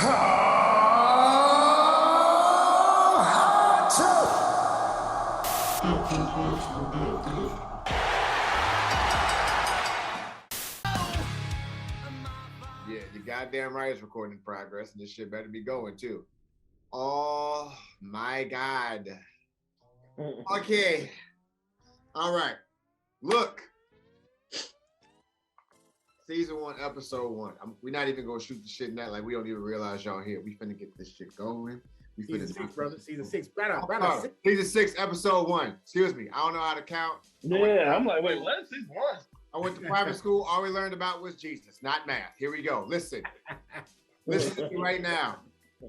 Yeah, you goddamn right it's recording in progress, and this shit better be going too. Oh my God. Okay. All right. Look. Season 1, episode 1. We're not even gonna shoot the shit in that. Like, we don't even realize y'all here. We finna get this shit going. We finna Season 6, brother. Season 6. Season 6, episode 1. Excuse me. I don't know how to count. Yeah, I'm like, wait, what? Season 1? I went to private school. All we learned about was Jesus, not math. Here we go. Listen. Listen to me right now.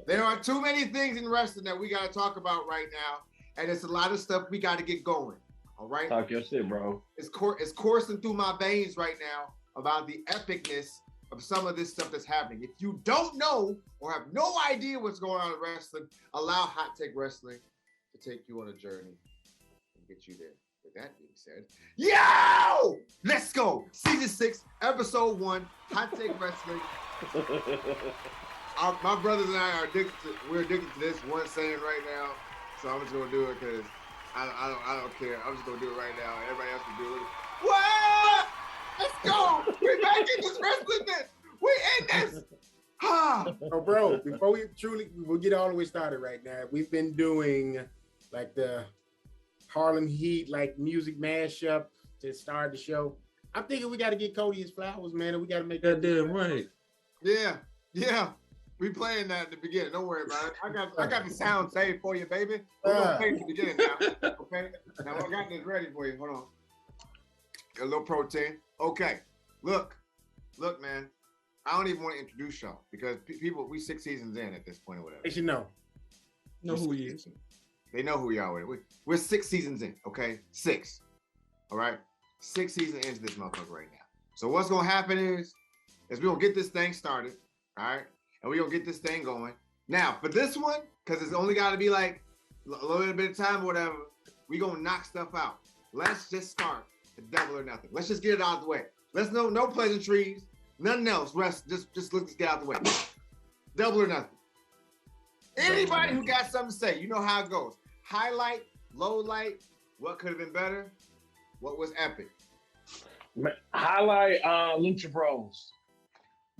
There are too many things in wrestling that we got to talk about right now. And it's a lot of stuff we got to get going. All right? Talk your shit, bro. It's coursing through my veins right now about the epicness of some of this stuff that's happening. If you don't know or have no idea what's going on in wrestling, allow Hot Take Wrestling to take you on a journey and get you there. With that being said, yo! Let's go! Season 6, episode 1, Hot Take Wrestling. My brothers and I are addicted to this one saying right now. So I'm just gonna do it because I don't care. I'm just gonna do it right now. Everybody else can do it. What? Let's go! We're back in this wrestling bitch! We in this! Oh, bro, before we'll get all the way started right now. We've been doing like the Harlem Heat, like music mashup to start the show. I'm thinking we got to get Cody his flowers, man, and we got to make that damn right. Yeah. We playing that at the beginning. Don't worry about it. I got the sound saved for you, baby. We're gonna play at the beginning now. Okay. Now I got this ready for you. Hold on. A little protein. Okay. Look, man. I don't even want to introduce y'all because we 6 seasons in at this point or whatever. They should know. Know who he is. They know who y'all are. We're 6 seasons in, okay? 6. All right? 6 seasons into this motherfucker right now. So what's gonna happen is we're gonna get this thing started, all right? And we're gonna get this thing going. Now, for this one, because it's only gotta be like a little bit of time or whatever, we're gonna knock stuff out. Let's just start the double or nothing. Let's just get it out of the way. Let's no pleasantries, nothing else. Just let's get out of the way. Double or nothing. Anybody who got something to say, you know how it goes. Highlight, low light, what could have been better? What was epic? Highlight Lucha Bros.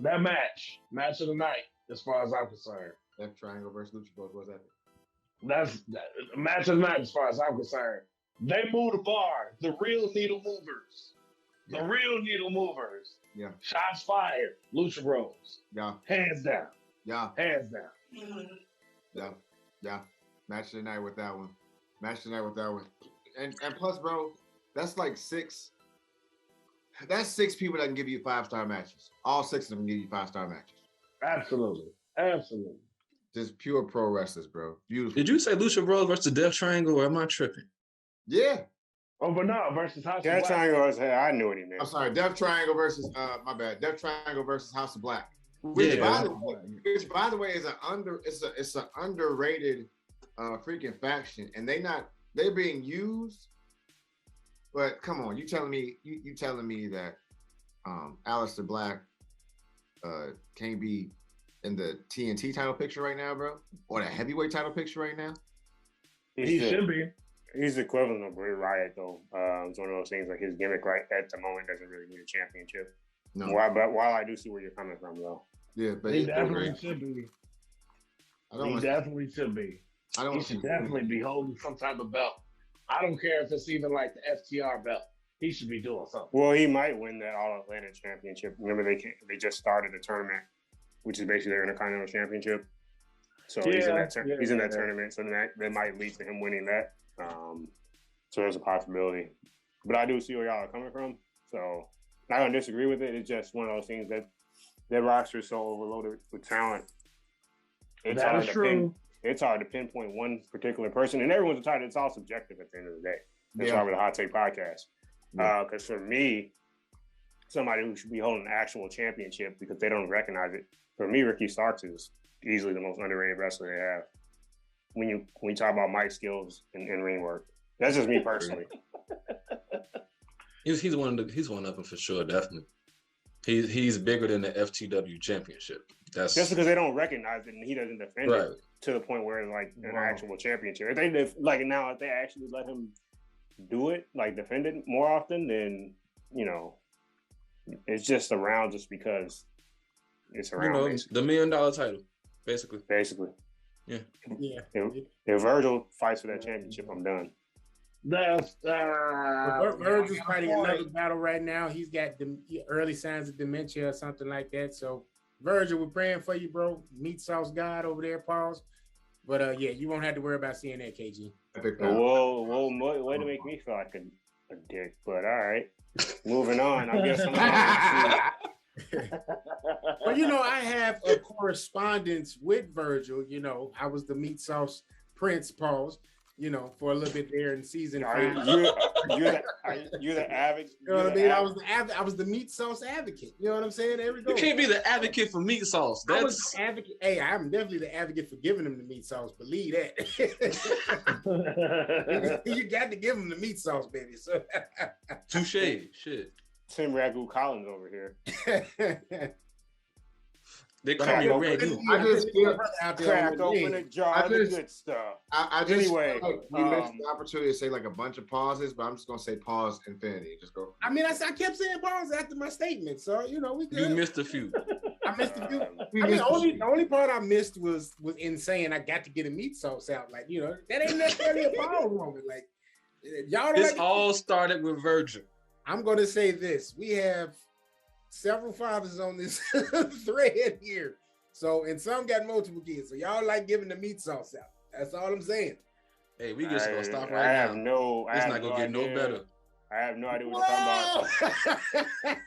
That match of the night, as far as I'm concerned. Death Triangle versus Lucha Bros was epic. That's match of the night, as far as I'm concerned. They moved the bar. The real needle movers. Yeah. The real needle movers. Yeah. Shots fired. Lucha Bros. Yeah. Hands down. Yeah. Hands down. Yeah. Match of the night with that one. And plus, bro, that's like 6. That's 6 people that can give you 5-star matches. All 6 of them can give you 5-star matches. Absolutely. Just pure pro wrestlers, bro. Beautiful. Did you say Lucha Bros versus Death Triangle, or am I tripping? Yeah. Oh, but no, versus House of Black. Death Triangle was, I knew what he meant. I'm sorry, Death Triangle versus, my bad. Death Triangle versus House of Black. Which, by the way, is it's an underrated freaking faction, and they're being used. But come on, you telling me that Aleister Black can't be in the TNT title picture right now, bro, or the heavyweight title picture right now? He should be. He's the equivalent of Bray Wyatt, though. It's one of those things, like his gimmick right at the moment doesn't really need a championship. No. But while I do see where you're coming from, though. Yeah, but he definitely should be. He should definitely be holding some type of belt. I don't care if it's even like the FTR belt. He should be doing something. Well, he might win that All Atlantic Championship. Remember, they just started a tournament, which is basically their Intercontinental Championship. So he's in that tournament. So that might lead to him winning that. So there's a possibility. But I do see where y'all are coming from. So not gonna disagree with it. It's just one of those things that their roster is so overloaded with talent. It's hard to pinpoint one particular person, and everyone's entitled. It's all subjective at the end of the day. That's why we're the Hot Take Podcast. Because for me, somebody who should be holding an actual championship because they don't recognize it. For me, Ricky Starks is easily the most underrated wrestler they have. When you talk about mic skills and ring work, that's just me personally. He's one of them for sure, definitely. He's bigger than the FTW championship. just because they don't recognize it and he doesn't defend it to the point where it's like an actual championship. If they if they actually let him do it, like defend it more often, then it's just around just because it's around. The $1 million title, basically. Yeah. If Virgil fights for that championship, I'm done. Virgil's fighting another battle right now. He's got early signs of dementia or something like that. So, Virgil, we're praying for you, bro. Meat sauce God over there, pause. But you won't have to worry about seeing that, KG. Whoa, way to make me feel like a dick. But all right, moving on. I guess I'm Well, I have a correspondence with Virgil. I was the meat sauce prince, pause. For a little bit there in season 5. You're the advocate. You know what I mean? I was the meat sauce advocate. You know what I'm saying? There we go. You can't be the advocate for meat sauce. I was the advocate. Hey, I'm definitely the advocate for giving him the meat sauce. Believe that. You got to give him the meat sauce, baby. So touche. Shit. Tim Ragu Collins over here. They call me Ragu. I just feel crack open a jar of the good stuff. Anyway, we missed the opportunity to say like a bunch of pauses, but I'm just gonna say pause infinity. Just go. I mean, I kept saying pause after my statement, so we good. You missed a few. I missed a few. The only part I missed was in saying I got to get a meat sauce out. Like that ain't necessarily a pause moment. Like y'all. This all started with Virgil. I'm gonna say this: we have several fathers on this thread here. And some got multiple kids. So y'all like giving the meat sauce out. That's all I'm saying. Hey, we just gonna stop right now. It's not gonna get no better. I have no idea what you're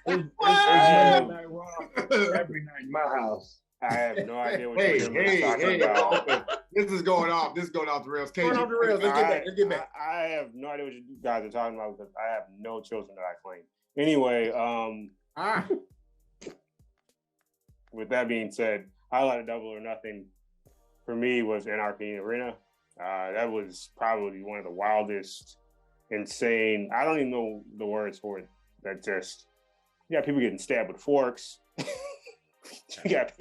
talking about. Every night in my house. I have no idea what you're talking about. This is going off. This is going off the rails. Going off the rails. Let's get back. I have no idea what you guys are talking about because I have no children that I claim. Anyway, with that being said, highlight of Double or Nothing for me was NRP Arena. That was probably one of the wildest, insane. I don't even know the words for it. That just you got people getting stabbed with forks. You got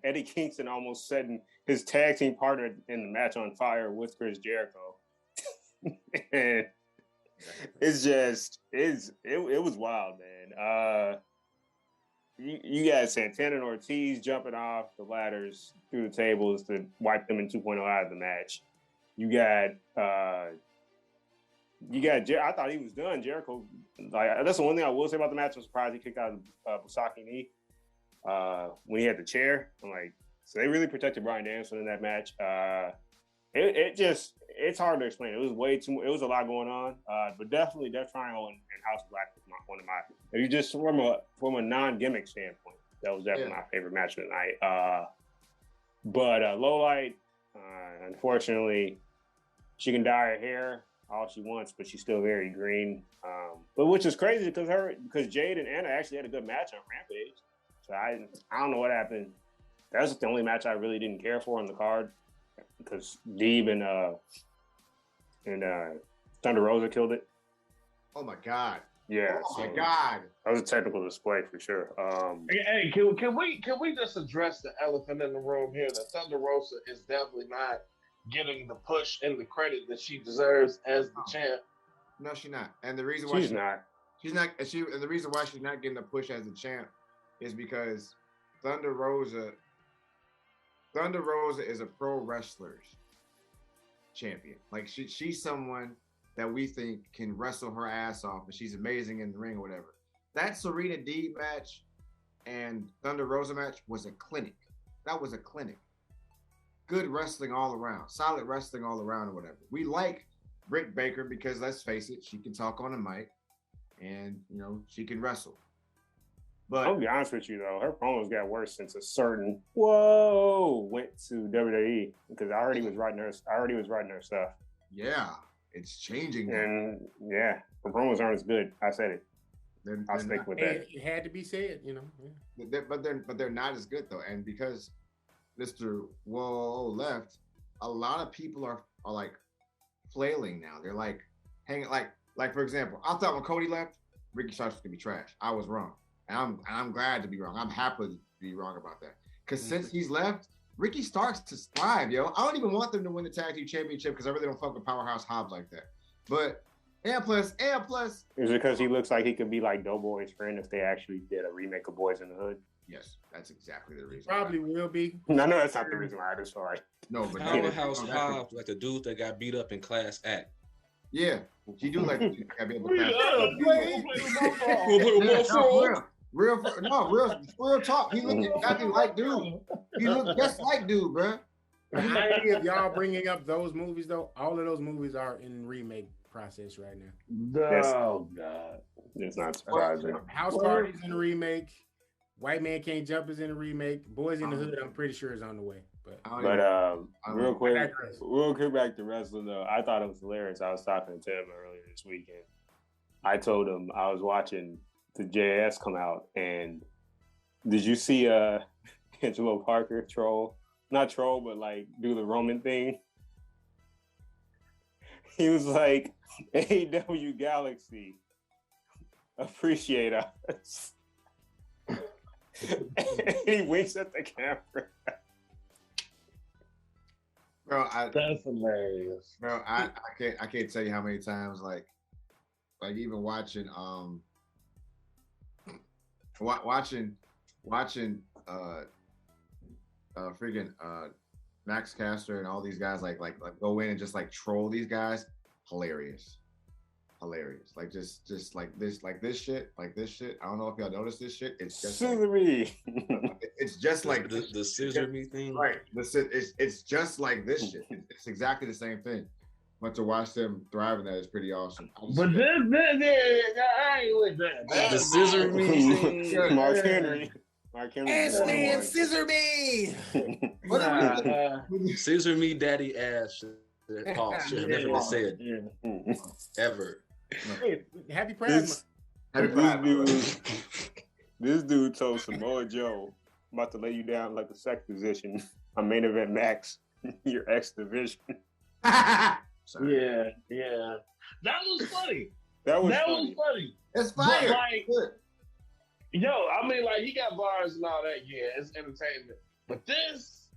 Eddie Kingston almost setting his tag team partner in the match on fire with Chris Jericho. And it was wild, man. You got Santana and Ortiz jumping off the ladders through the tables to wipe them in 2.0 out of the match. You got I thought he was done. Jericho, like that's the one thing I will say about the match. I'm surprised he kicked out Busaki knee when he had the chair. I'm like, so they really protected Bryan Danielson in that match. It's hard to explain. It was way too. It was a lot going on, but definitely Death Triangle and House of Black was one of my. If you just from a non-gimmick standpoint, that was definitely my favorite match of the night. But Lowlight, unfortunately, she can dye her hair all she wants, but she's still very green. But which is crazy because Jade and Anna actually had a good match on Rampage. So I don't know what happened. That was the only match I really didn't care for on the card because Deeb and Thunder Rosa killed it. Oh my God! Yeah. Oh my God! That was a technical display for sure. Hey, can we just address the elephant in the room here? That Thunder Rosa is definitely not getting the push and the credit that she deserves as the champ. No, she's not. And the reason why she's not. And the reason why she's not getting the push as the champ is because Thunder Rosa is a pro wrestler's champion. Like she's someone that we think can wrestle her ass off, and she's amazing in the ring or whatever. That Serena Deeb match and Thunder Rosa match was a clinic. That was a clinic. Good wrestling all around, solid wrestling all around or whatever. We like Britt Baker because let's face it, she can talk on the mic and she can wrestle. But I'll be honest with you though, her promos got worse since a certain went to WWE because I already was writing her stuff. Yeah, it's changing. And her promos aren't as good. I said it. I'll stick with that. It had to be said, Yeah. But they're not as good though, and because Mr. Whoa left, a lot of people are like flailing now. They're like hanging like for example, I thought when Cody left, Ricky Starks was gonna be trash. I was wrong. And I'm glad to be wrong. I'm happy be wrong about that. Because since he's left, Ricky Starks to thrive, yo. I don't even want them to win the tag team championship because I really don't fuck with Powerhouse Hobbs like that. But and plus, is it because he looks like he could be like Doughboy's friend if they actually did a remake of Boys in the Hood? Yes, that's exactly the reason. Probably will be. No, that's not the reason why. I just feel like Powerhouse Hobbs, like the dude that got beat up in Class Act. Yeah, he do like got beat up real talk. He looked exactly like dude. He looked just like dude, bro. If y'all bringing up those movies though, all of those movies are in remake process right now. Oh God, it's not surprising. House Party's in a remake. White Man Can't Jump is in a remake. Boys in the Hood, I'm pretty sure is on the way. But real quick back to wrestling though. I thought it was hilarious. I was talking to Tim earlier this weekend. I told him I was watching the JS come out, and did you see Angelo Parker not troll, but like do the Roman thing? He was like, AEW Galaxy, appreciate us. And he winks at the camera. Bro, that's hilarious. Bro, I can't tell you how many times like even watching freaking Max Caster and all these guys like go in and just like troll these guys. Hilarious. Like just like this shit. I don't know if y'all noticed this shit. It's just Scissory. It's just like the scissor me thing. Right. It's just like this shit. It's exactly the same thing. But to watch them thrive in that is pretty awesome. But I ain't with that. The scissor me thing. Mark Henry. Ashley and scissor me. Scissor me, daddy ass. Paul should have never been said ever. Hey, happy Pride This dude told Samoa Joe, I'm about to lay you down like a sex position. I'm main event Max, your X division. Yeah. That was funny. That was funny. It's fire. Yo, I mean, like, he got bars and all that. Yeah, it's entertainment. But this,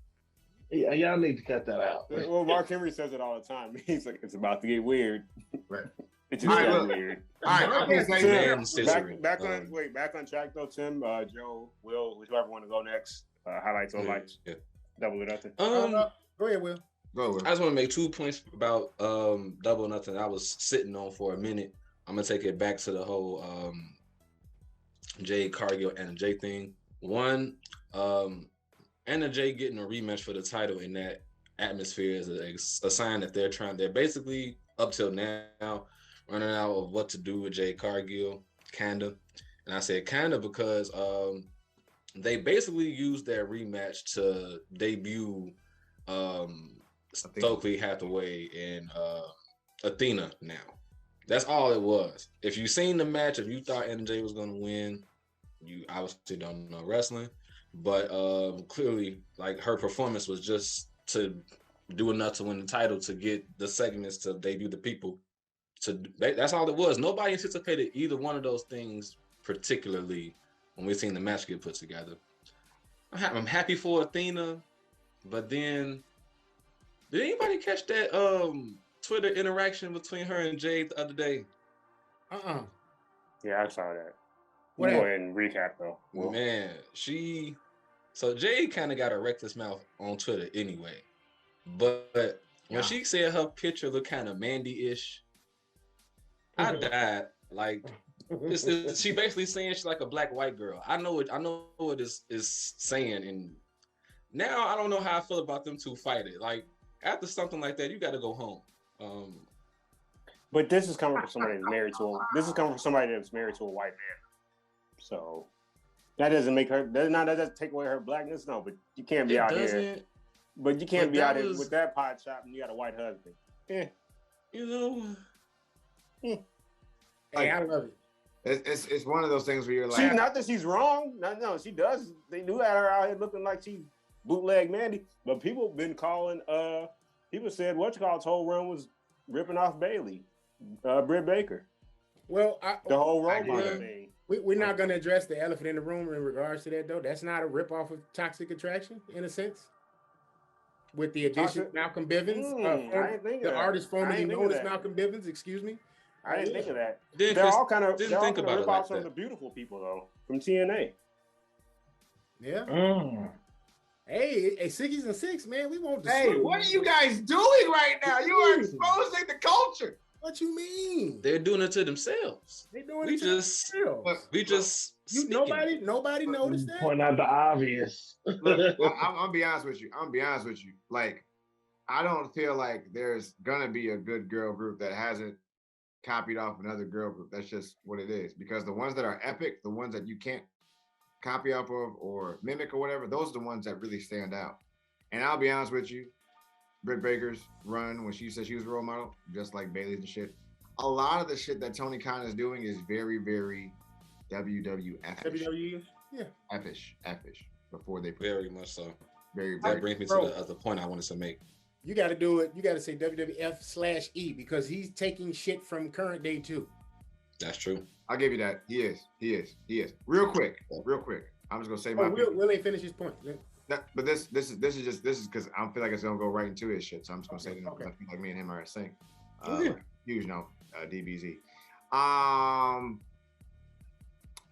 y'all need to cut that out. Well, Mark Henry says it all the time. He's like, it's about to get weird. Right. It's just getting weird. All right. Back on track though, Tim, Joe, Will, whichever want to go next. Highlights or lights. Yeah. Double or nothing. Go ahead, Will. Go. I just want to make 2 points about Double or Nothing. I was sitting on for a minute. I'm gonna take it back to the whole Jade Cargill and Jay thing. One, Anna Jay getting a rematch for the title in that atmosphere is a sign that they're basically up till now running out of what to do with Jade Cargill, kinda. And I said kinda because they basically used their rematch to debut Stokely Hathaway and Athena now. That's all it was. If you seen the match, if you thought NJ was gonna win, you obviously don't know wrestling. But clearly, like, her performance was just to do enough to win the title, to get the segments, to debut the people. That's all it was. Nobody anticipated either one of those things particularly when we seen the match get put together. I'm happy for Athena, but then did anybody catch that Twitter interaction between her and Jade the other day? Yeah, I saw that. Go ahead and recap though. Well, man, so Jade kind of got a reckless mouth on Twitter anyway. But when she said her picture looked kind of Mandy-ish, I died. Like, she basically saying she's like a black white girl. I know what is saying, and now I don't know how I feel about them two fighting. Like, after something like that, you got to go home. But this is coming from somebody that's married to a white man. So that doesn't make her. That doesn't take away her blackness. No, but you can't be out here. But you can't be out here with that pot shop and you got a white husband. Yeah, you know. Hey, I love it. It's one of those things where you're like, not that she's wrong. No, she does. They do have her out here looking like she's bootleg Mandy. But people have been calling. People said what's-called whole run was ripping off Bailey, Britt Baker. Well, the whole role model thing. We're not going to address the elephant in the room in regards to that, though. That's not a ripoff of Toxic Attraction, in a sense. With the addition of Malcolm Bivens, the artist formerly known as Malcolm Bivens, excuse me. I didn't think of that. They're all kind of ripoffs of the Beautiful People, though, from TNA. Yeah. Hey, 6 and 6, man. We want to. Hey, what are you guys doing right now? You are exposing the culture. What you mean? They're doing it to themselves. They doing it to themselves. We just nobody noticed that. Point out the obvious. Look, I'll be honest with you. Like, I don't feel like there's gonna be a good girl group that hasn't copied off another girl group. That's just what it is. Because the ones that are epic, the ones that you can't copy off of or mimic or whatever, those are the ones that really stand out. And I'll be honest with you, Britt Baker's run when she said she was a role model, just like Bayley's and shit. A lot of the shit that Tony Khan is doing is very, very WWF. WWE, yeah. F-ish. Before they very much so. Very. That brings me to the other point I wanted to make. You got to do it. You got to say WWF/E because he's taking shit from current day too. That's true. I'll give you that. He is. Real quick. I'm just gonna say my. Will ain't finish his point. But this is because I feel like it's gonna go right into his shit. So I'm just gonna say it because I feel like me and him are in sync. Huge DBZ. I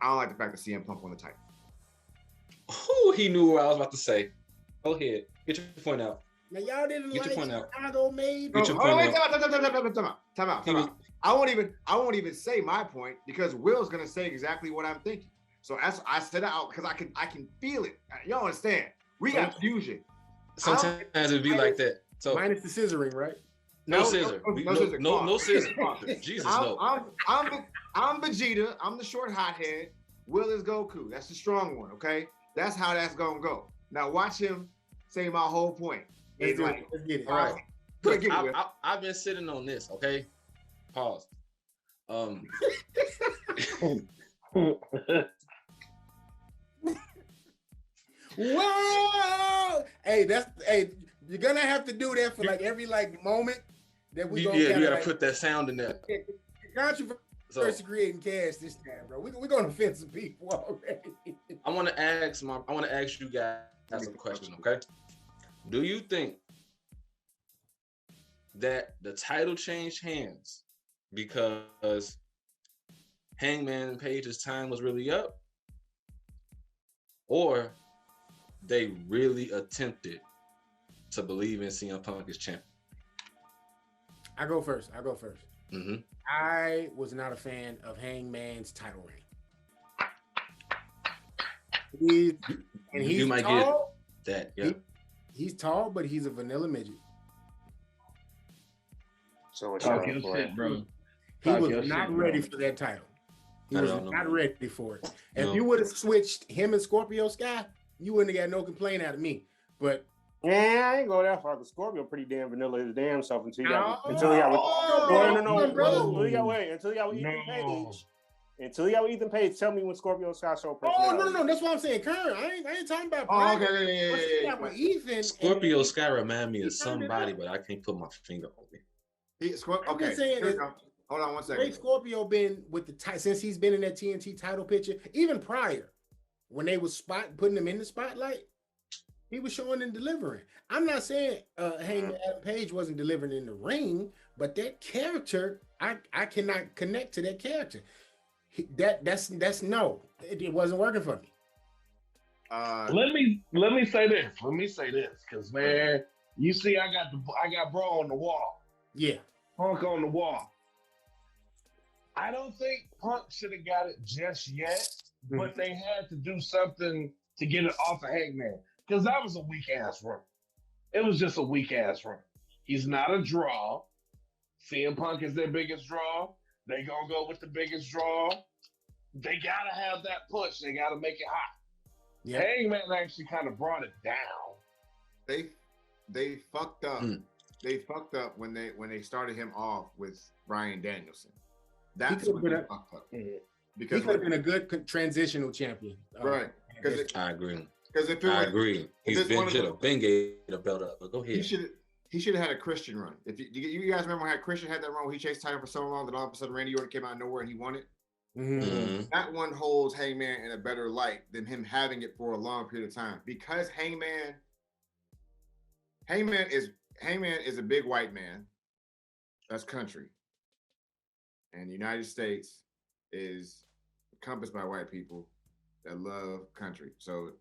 don't like the fact that CM Punk won the title. Oh, he knew what I was about to say. Go ahead, get your point out. Now y'all didn't get your point out. Chicago made. Get your point out. Time out. I won't even say my point because Will's gonna say exactly what I'm thinking. So as I said out because I can feel it. Y'all understand? We got fusion. Sometimes it'd be like that. So minus the scissoring, right? No scissor. No scissor. Jesus, no. I'm Vegeta. I'm the short hothead. Will is Goku. That's the strong one. Okay, that's how that's gonna go. Now watch him say my whole point. Let's get it. All right. Look, I've been sitting on this. Okay. Pause. Whoa! Hey, you're gonna have to do that for like every moment that we you gotta put that sound in there. Controversy creating cash this time, bro. We're gonna offend some people already. I want to ask you guys some questions, okay? Do you think that the title changed hands because Hangman Page's time was really up, or they really attempted to believe in CM Punk as champion? I go first. Mm-hmm. I was not a fan of Hangman's title reign. He's might tall. Get that. Yeah. He's tall, but he's a vanilla midget. So it's talk your shit, bro. He was not ready for that title. He was not ready for it. If you would have switched him and Scorpio Sky, you wouldn't have got no complaint out of me. But yeah, I ain't go that far. Because Scorpio pretty damn vanilla his damn self until he got with Ethan Page. Tell me when Scorpio Sky showed personality. No. That's what I'm saying. Current. I ain't talking about. Okay. Ethan. Scorpio Sky remind me of somebody, but I can't put my finger on it. Okay. Saying hold on one second. Scorpio been with the since he's been in that TNT title picture, even prior, when they was putting him in the spotlight, he was showing and delivering. I'm not saying Hangman Adam Page wasn't delivering in the ring, but that character, I cannot connect to that character. That's no, it wasn't working for me. Let me say this, because man, you see, I got bro on the wall. Yeah, Punk on the wall. I don't think Punk should have got it just yet, but they had to do something to get it off of Hangman, because that was a weak ass run. It was just a weak ass run. He's not a draw. CM Punk is their biggest draw. They gonna go with the biggest draw. They gotta have that push. They gotta make it hot. Yeah. Hangman actually kind of brought it down. They fucked up. They fucked up when they started him off with Bryan Danielson. That's what they fucked up. Because he could have been a good transitional champion. Right. I agree. Because I agree. He's been getting a belt up. But go ahead. He should have had a Christian run. If you guys remember how Christian had that run where he chased title for so long that all of a sudden Randy Orton came out of nowhere and he won it. That one holds Hangman in a better light than him having it for a long period of time, because Hangman is a big white man. That's country. And the United States is encompassed by white people that love country. So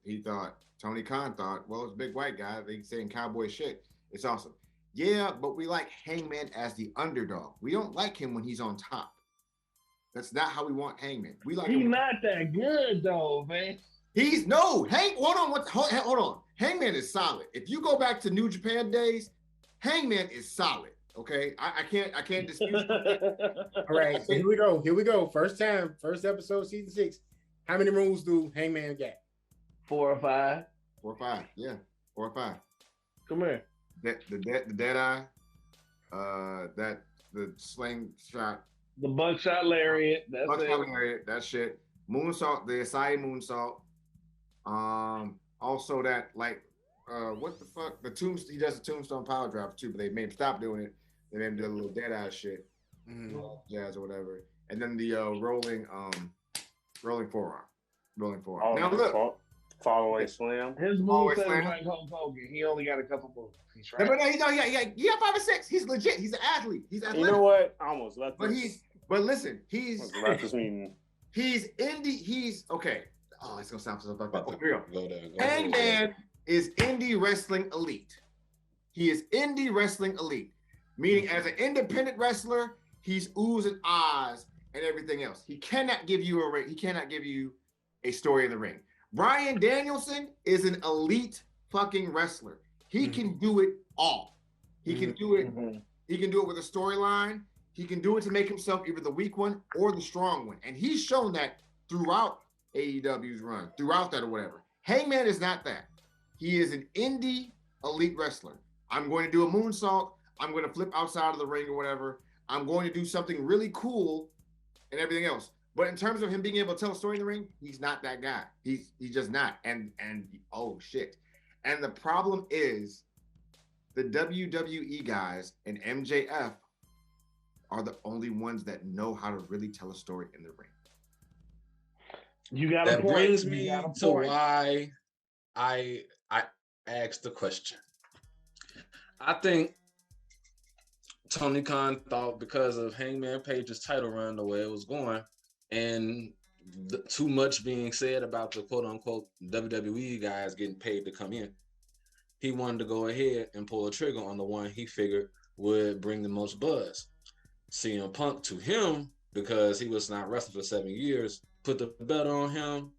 Tony Khan thought, well, it's a big white guy. They saying cowboy shit. It's awesome. Yeah, but we like Hangman as the underdog. We don't like him when he's on top. That's not how we want Hangman. We like he's not that good though, man. Hold on. Hangman is solid. If you go back to New Japan days, Hangman is solid. Okay, I can't dispute. All right, so here we go. First episode, season 6. How many moves do Hangman get? 4 or 5. 4 or 5. Yeah, 4 or 5. Come here. The dead eye, the sling shot, the buckshot lariat. Lariat. That shit. Moonsault, the Asai moonsault. Also that what the fuck? He does the tombstone power drive too, but they made him stop doing it. They made him do a little dead eye shit, jazz or whatever. And then the rolling forearm. Oh, now look. Fall away slam. His move is like Hulk Hogan. He only got a couple moves. He's right. He got 5 or 6. He's legit. He's an athlete. He's athletic. You know what? I almost left this. But listen, he's meeting. He's indie. He's okay. Oh, it's gonna sound so fucked up. Go Hangman is indie wrestling elite. He is indie wrestling elite, meaning as an independent wrestler, he's oohs and ahs and everything else. He cannot give you a ring. He cannot give you a story in the ring. Bryan Danielson is an elite fucking wrestler. He can do it all. He can do it. He can do it with a storyline. He can do it to make himself either the weak one or the strong one. And he's shown that throughout AEW's run, throughout that or whatever. Hangman is not that. He is an indie elite wrestler. I'm going to do a moonsault. I'm going to flip outside of the ring or whatever. I'm going to do something really cool and everything else. But in terms of him being able to tell a story in the ring, he's not that guy. He's just not. And oh shit. And the problem is the WWE guys and MJF are the only ones that know how to really tell a story in the ring. You got that brings me to why I asked the question. I think Tony Khan thought because of Hangman Page's title run the way it was going, and too much being said about the quote-unquote WWE guys getting paid to come in, he wanted to go ahead and pull a trigger on the one he figured would bring the most buzz. CM Punk, to him, because he was not wrestling for 7 years, put the belt on him.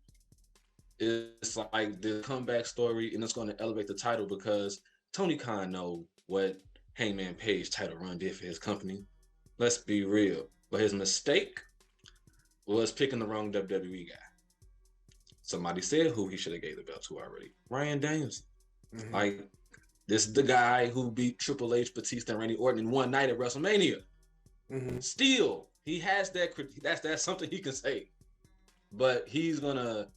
It's like the comeback story, and it's going to elevate the title because Tony Khan knows what Hangman Page title run did for his company. Let's be real. But his mistake was picking the wrong WWE guy. Somebody said who he should have gave the belt to already. Bryan Danielson. Like, this is the guy who beat Triple H, Batista, and Randy Orton in one night at WrestleMania. Still, he has that. That's something he can say. But he's gonna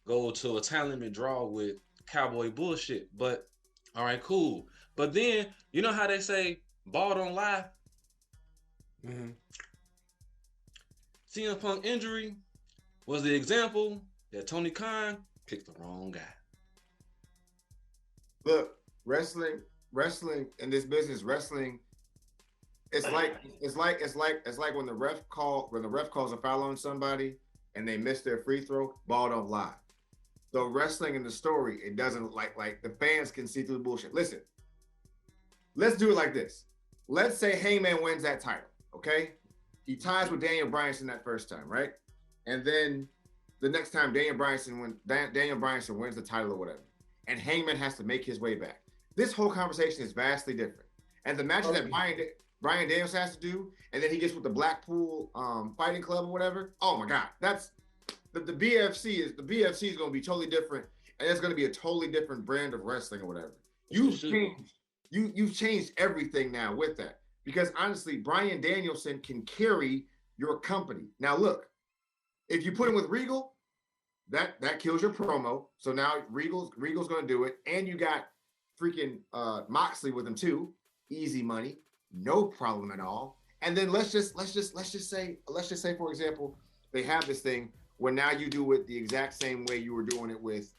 go to a time limit draw with cowboy bullshit. But all right, cool. But then you know how they say ball don't lie. CM Punk injury was the example that Tony Khan picked the wrong guy. Look, wrestling in this business, it's like when the ref calls a foul on somebody and they miss their free throw, ball don't lie. So wrestling in the story, it doesn't like the fans can see through the bullshit. Listen, let's do it like this. Let's say Hangman wins that title, okay? He ties with Daniel Bryanson that first time, right? And then the next time Daniel Bryanson wins the title or whatever, and Hangman has to make his way back. This whole conversation is vastly different. And the matches that Bryan Danielson has to do, and then he gets with the Blackpool Fighting Club or whatever. Oh my God, that's the BFC is going to be totally different, and it's going to be a totally different brand of wrestling or whatever. You've changed everything now with that, because honestly, Bryan Danielson can carry your company. Now look, if you put him with Regal, that kills your promo. So now Regal's going to do it, and you got freaking Moxley with him too. Easy money, no problem at all. And then let's just say for example, they have this thing where now you do it the exact same way you were doing it with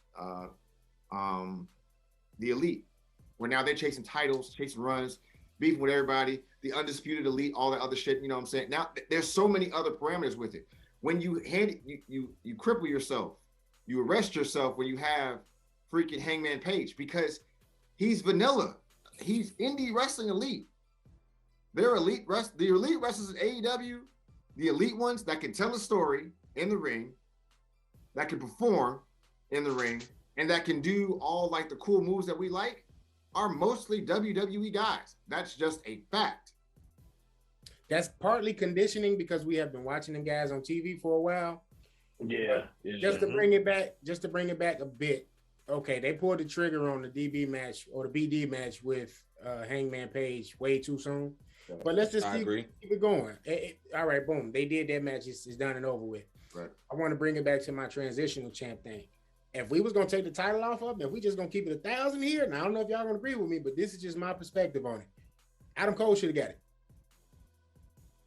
the Elite, where now they're chasing titles, chasing runs, beefing with everybody, the Undisputed Elite, all that other shit. You know what I'm saying? Now there's so many other parameters with it. When you you cripple yourself, you arrest yourself when you have freaking Hangman Page, because he's vanilla. He's indie wrestling elite. They're elite the elite wrestlers in AEW, the elite ones that can tell a story in the ring, that can perform in the ring, and that can do all like the cool moves that we like, are mostly WWE guys. That's just a fact. That's partly conditioning because we have been watching them guys on TV for a while. Yeah. Just to bring it back a bit. Okay, they pulled the trigger on the DB match or the BD match with Hangman Page way too soon. But let's just keep it going. All right, boom. They did that match. It's done and over with. Right. I want to bring it back to my transitional champ thing. If we was going to take the title off of him, if we just going to keep it 1,000 here, and I don't know if y'all going to agree with me, but this is just my perspective on it. Adam Cole should have got it.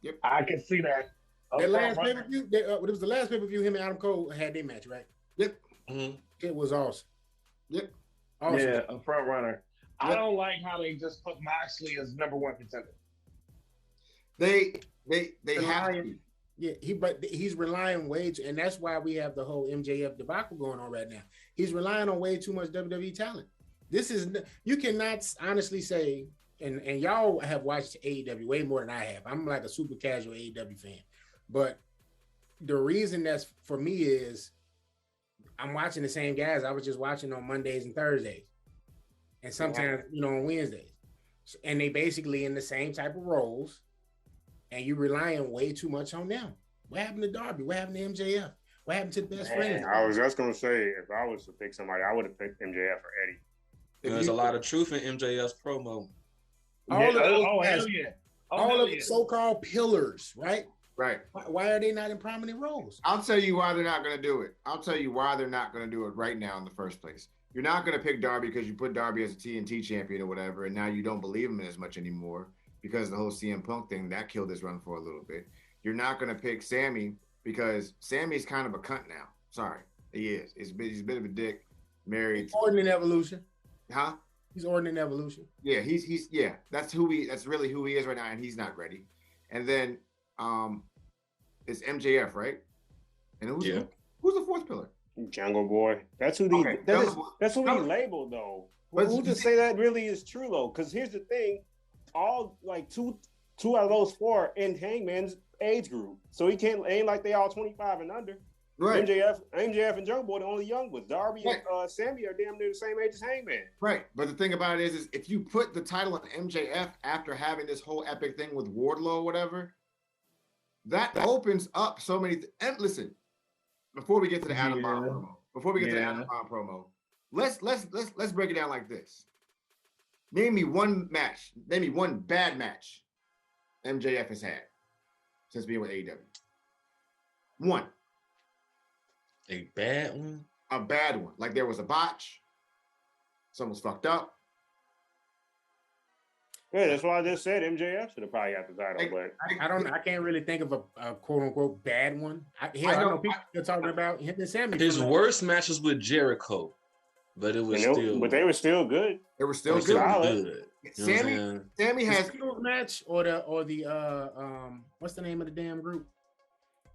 Yep. I can see that. That last pay-per-view, it was the last pay-per-view him and Adam Cole had their match, right? Yep. Mm-hmm. It was awesome. Yep. Awesome. Yeah, a front runner. Yep. I don't like how they just put Moxley as #1 contender. They have to. Yeah, he's relying way too, and that's why we have the whole MJF debacle going on right now. He's relying on way too much WWE talent. This is, you cannot honestly say, and y'all have watched AEW way more than I have. I'm like a super casual AEW fan, but the reason that's for me is I'm watching the same guys I was just watching on Mondays and Thursdays, and sometimes on Wednesdays, and they basically in the same type of roles. And you're relying way too much on them. What happened to Darby? What happened to MJF? What happened to the best friends? I was just going to say, if I was to pick somebody, I would have picked MJF or Eddie. There's a lot of truth in MJF's promo. All of the so-called pillars, right? Right. Why are they not in prominent roles? I'll tell you why they're not going to do it. I'll tell you why they're not going to do it right now in the first place. You're not going to pick Darby because you put Darby as a TNT champion or whatever, and now you don't believe him as much anymore. Because the whole CM Punk thing, that killed his run for a little bit. You're not going to pick Sammy because Sammy's kind of a cunt now. Sorry. He is. He's a bit of a dick. Married. He's ordering Evolution. Huh? He's ordering Evolution. Yeah, he's that's really who he is right now, and he's not ready. And then it's MJF, right? And who's the fourth pillar? Jungle Boy. That's who that's who he labeled though. Who to say that really is true though? Because here's the thing. All like two out of those 4 in Hangman's age group, so he ain't like they all 25 and under. Right. MJF and Jungle Boy, the only young ones. Darby and Sammy are damn near the same age as Hangman. Right, but the thing about it is if you put the title on MJF after having this whole epic thing with Wardlow or whatever, that opens up so many. And listen, before we get to the Adam Bomb promo, let's break it down like this. Name me one bad match MJF has had since being with AEW. One. A bad one? A bad one. Like there was a botch. Someone's fucked up. Yeah, that's why I just said MJF should have probably got the title, but I can't really think of a quote unquote bad one. I know people are talking about him and Sammy. His worst matches with Jericho. But it was but they were still good. They were still good. Sammy has a match or the what's the name of the damn group?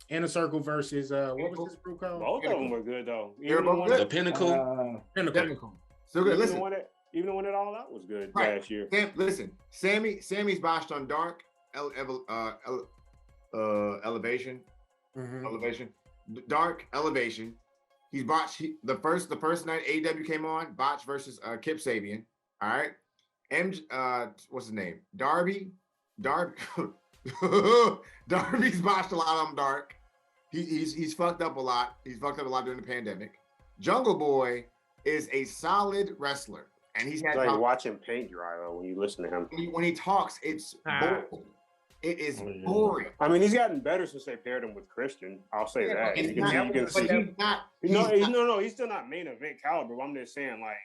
Inner Circle versus what was this group called? Both of them were good though. They were both good. The Pinnacle. Pinnacle. So good. Listen, even the one that all out was good last year. Sammy's botched on Dark Elevation. Mm-hmm. Elevation. Dark Elevation. He's botched the first night AEW came on, botched versus Kip Sabian. All right. What's his name? Darby's botched a lot on Dark. He's fucked up a lot. He's fucked up a lot during the pandemic. Jungle Boy is a solid wrestler. And he's had like watching paint dry though when you listen to him. When he talks, it's boring. It is boring. I mean, he's gotten better since they paired him with Christian. I'll say that. He's still not main event caliber. I'm just saying, like,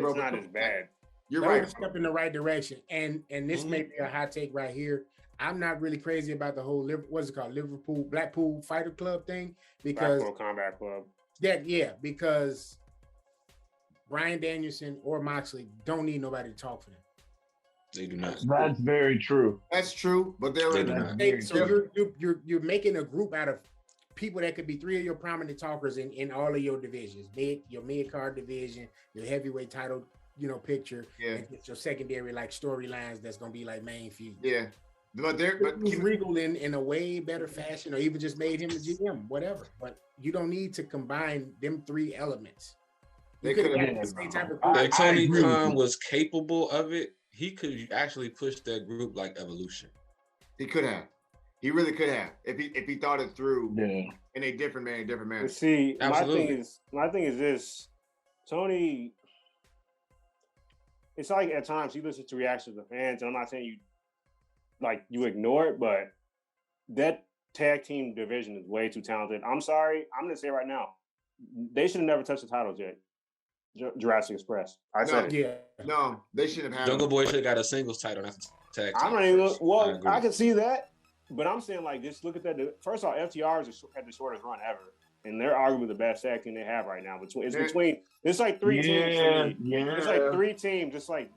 bro, it's not as bad. You're right. Step in the right direction. And this may be a hot take right here. I'm not really crazy about the whole what's it called, Blackpool Fighter Club thing, because Blackpool Combat Club. Because Bryan Danielson or Moxley don't need nobody to talk for them. They do not. That's very true. That's true, but they're you're making a group out of people that could be three of your prominent talkers in all of your divisions, your mid card division, your heavyweight title, picture, and your secondary like storylines that's gonna be like main feud. Yeah, but Regal in a way better fashion, or even just made him the GM, whatever. But you don't need to combine them three elements. They could have the same type of like Tony Khan was capable of it. He could actually push that group like Evolution. He could have. He really could have if he thought it through in a different manner. See, my thing is this: Tony. It's like at times he listens to reactions of fans, and I'm not saying you ignore it, but that tag team division is way too talented. I'm sorry, I'm gonna say right now, they should have never touched the titles yet. Jurassic Express. I said it. No, they should have had. Jungle Boy should have got a singles title, not a tag. I'm not even. Well, I can see that, but I'm saying just look at that. First of all, FTR had the shortest run ever, and they're arguably the best tag team they have right now. It's like three teams. It's like three teams. It's like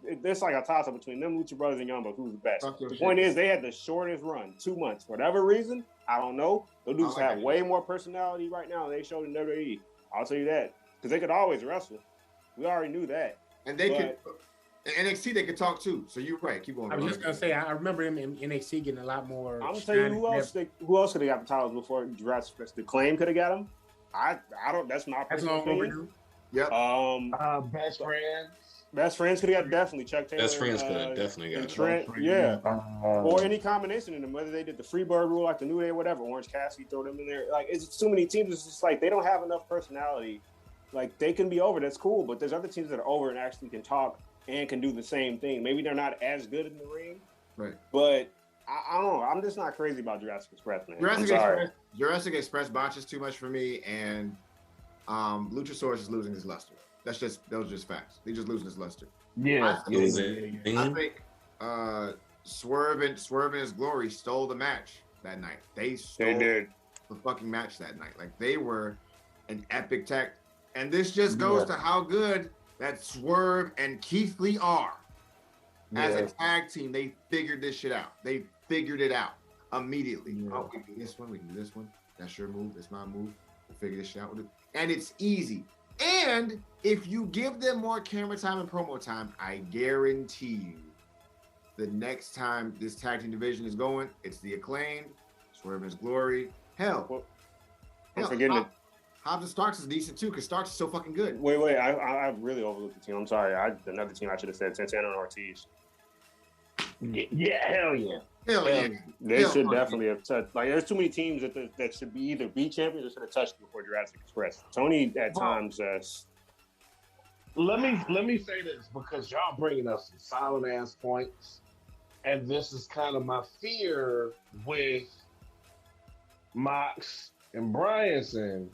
a toss up between them, Lucha Brothers, and Young Bucks. Who's the best? The point is, they had the shortest run, 2 months. For whatever reason, I don't know. Those dudes have way more personality right now than they showed in WWE. I'll tell you that, because they could always wrestle. We already knew that. And they could, in NXT, they could talk too. So you're right. Keep going. I was just going to say, I remember him in NXT getting a lot more. I'm going to tell you who else could have got the titles before Jurassic Express. The Claim could have got them. I don't, that's my personal opinion. Yep. Best Friends. Best Friends could have got definitely Chuck Taylor. Best Friends could have definitely got Trent, or any combination of them, whether they did the Freebird rule like the New Day or whatever, Orange Cassidy, throw them in there. Like, it's too many teams. It's just like they don't have enough personality. Like, they can be over, that's cool, but there's other teams that are over and actually can talk and can do the same thing. Maybe they're not as good in the ring, right? But I don't know. I'm just not crazy about Jurassic Express, man. Jurassic Express botches too much for me, and Luchasaurus is losing his luster. Those are just facts. They're just losing his luster. Yeah. I think Swerve and his Glory stole the match that night. They did the fucking match that night. Like, they were an epic tag. And this just goes to how good that Swerve and Keith Lee are. As a tag team, they figured this shit out. They figured it out immediately. Yeah. Oh, we do this one, we do this one. That's your move, that's my move. We'll figure this shit out. And it's easy. And if you give them more camera time and promo time, I guarantee you the next time this tag team division is going, it's the Acclaimed, Swerve and his Glory. Hell, I'm forgetting it. Hobbs and Starks is decent too, because Starks is so fucking good. Wait, I really overlooked the team. I'm sorry. Another team I should have said, Santana and Ortiz. Yeah, hell yeah. Hell yeah. They should definitely have touched. Like, there's too many teams that should be either be champions or should have touched before Jurassic Express. Tony at times. Let me say this, because y'all bringing up some solid ass points, and this is kind of my fear with Mox and Bryanson,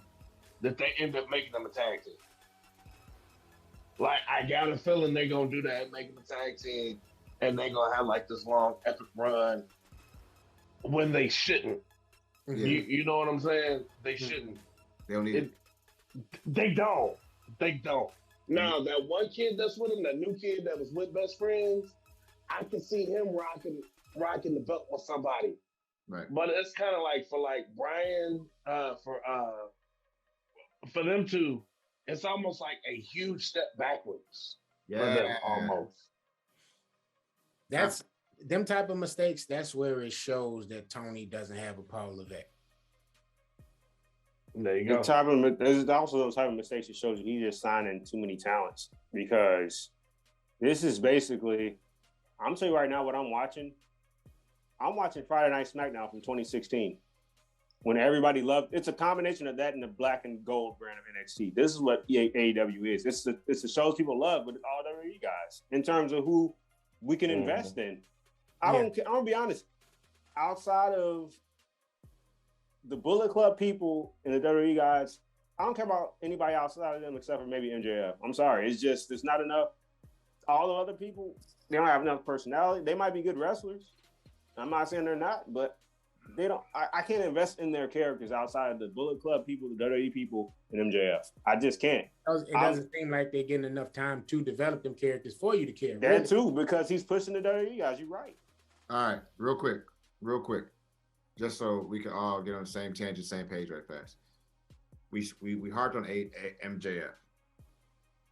that they end up making them a tag team. Like, I got a feeling they're gonna do that, make them a tag team, and they're gonna have like this long epic run when they shouldn't. Yeah. You know what I'm saying? They shouldn't. They don't need it. They don't. Now, that one kid that's with him, that new kid that was with Best Friends, I can see him rocking the belt with somebody. Right. But it's kind of like for like Brian, for them two, it's almost like a huge step backwards. Yeah, for them, almost. That's them type of mistakes. That's where it shows that Tony doesn't have a Paul Levesque. There you go. There's also those type of mistakes that shows he's just signing too many talents, because this is basically, I'm telling you right now what I'm watching. I'm watching Friday Night SmackDown from 2016 when everybody loved. It's a combination of that and the black and gold brand of NXT. This is what AEW is. It's the shows people love, but it's all WWE guys in terms of who we can invest in. I'm gonna be honest. Outside of the Bullet Club people and the WWE guys, I don't care about anybody outside of them except for maybe MJF. I'm sorry. It's not enough. All the other people, they don't have enough personality. They might be good wrestlers, I'm not saying they're not, but they don't. I can't invest in their characters outside of the Bullet Club people, the WWE people, and MJF. I just can't. It doesn't seem like they're getting enough time to develop them characters for you to care. That really. Too, because he's pushing the WWE guys. You're right. All right, real quick, just so we can all get on the same tangent, same page, right fast. We harped on MJF.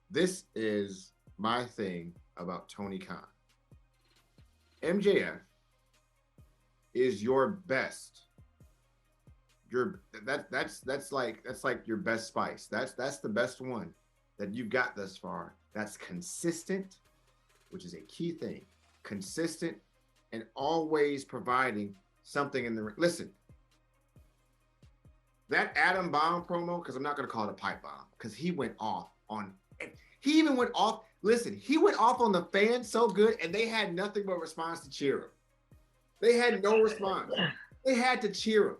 This is my thing about Tony Khan. MJF is your best. That's like your best spice. That's the best one that you've got thus far. That's consistent, which is a key thing. Consistent and always providing something in the listen. That Adam Bomb promo, because I'm not going to call it a pipe bomb, because he went off on. He even went off. Listen, he went off on the fans so good, and they had nothing but response to cheer him. They had no response. They had to cheer him.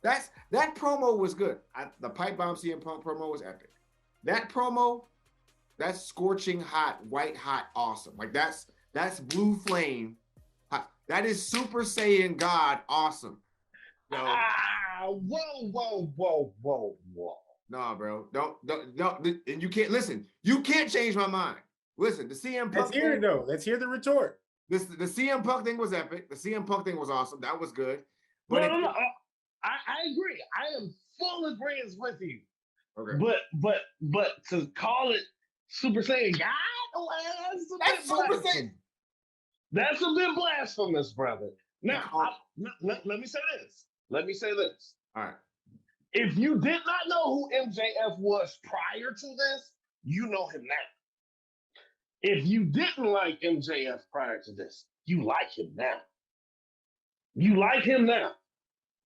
That promo was good. The pipe bomb CM Punk promo was epic. That promo, that's scorching hot, white hot, awesome. Like that's blue flame. Hot. That is Super Saiyan God awesome. No. Whoa. Nah, bro. Don't. And you can't listen. You can't change my mind. Listen, the CM Punk. Let's hear it though. Let's hear the retort. The CM Punk thing was epic. The CM Punk thing was awesome. That was good. But no. I agree. I am full agreement with you. Okay. But to call it Super Saiyan God, that's Super Saiyan. That's a bit blasphemous, brother. Now, let me say this. All right. If you did not know who MJF was prior to this, you know him now. If you didn't like MJF prior to this, you like him now.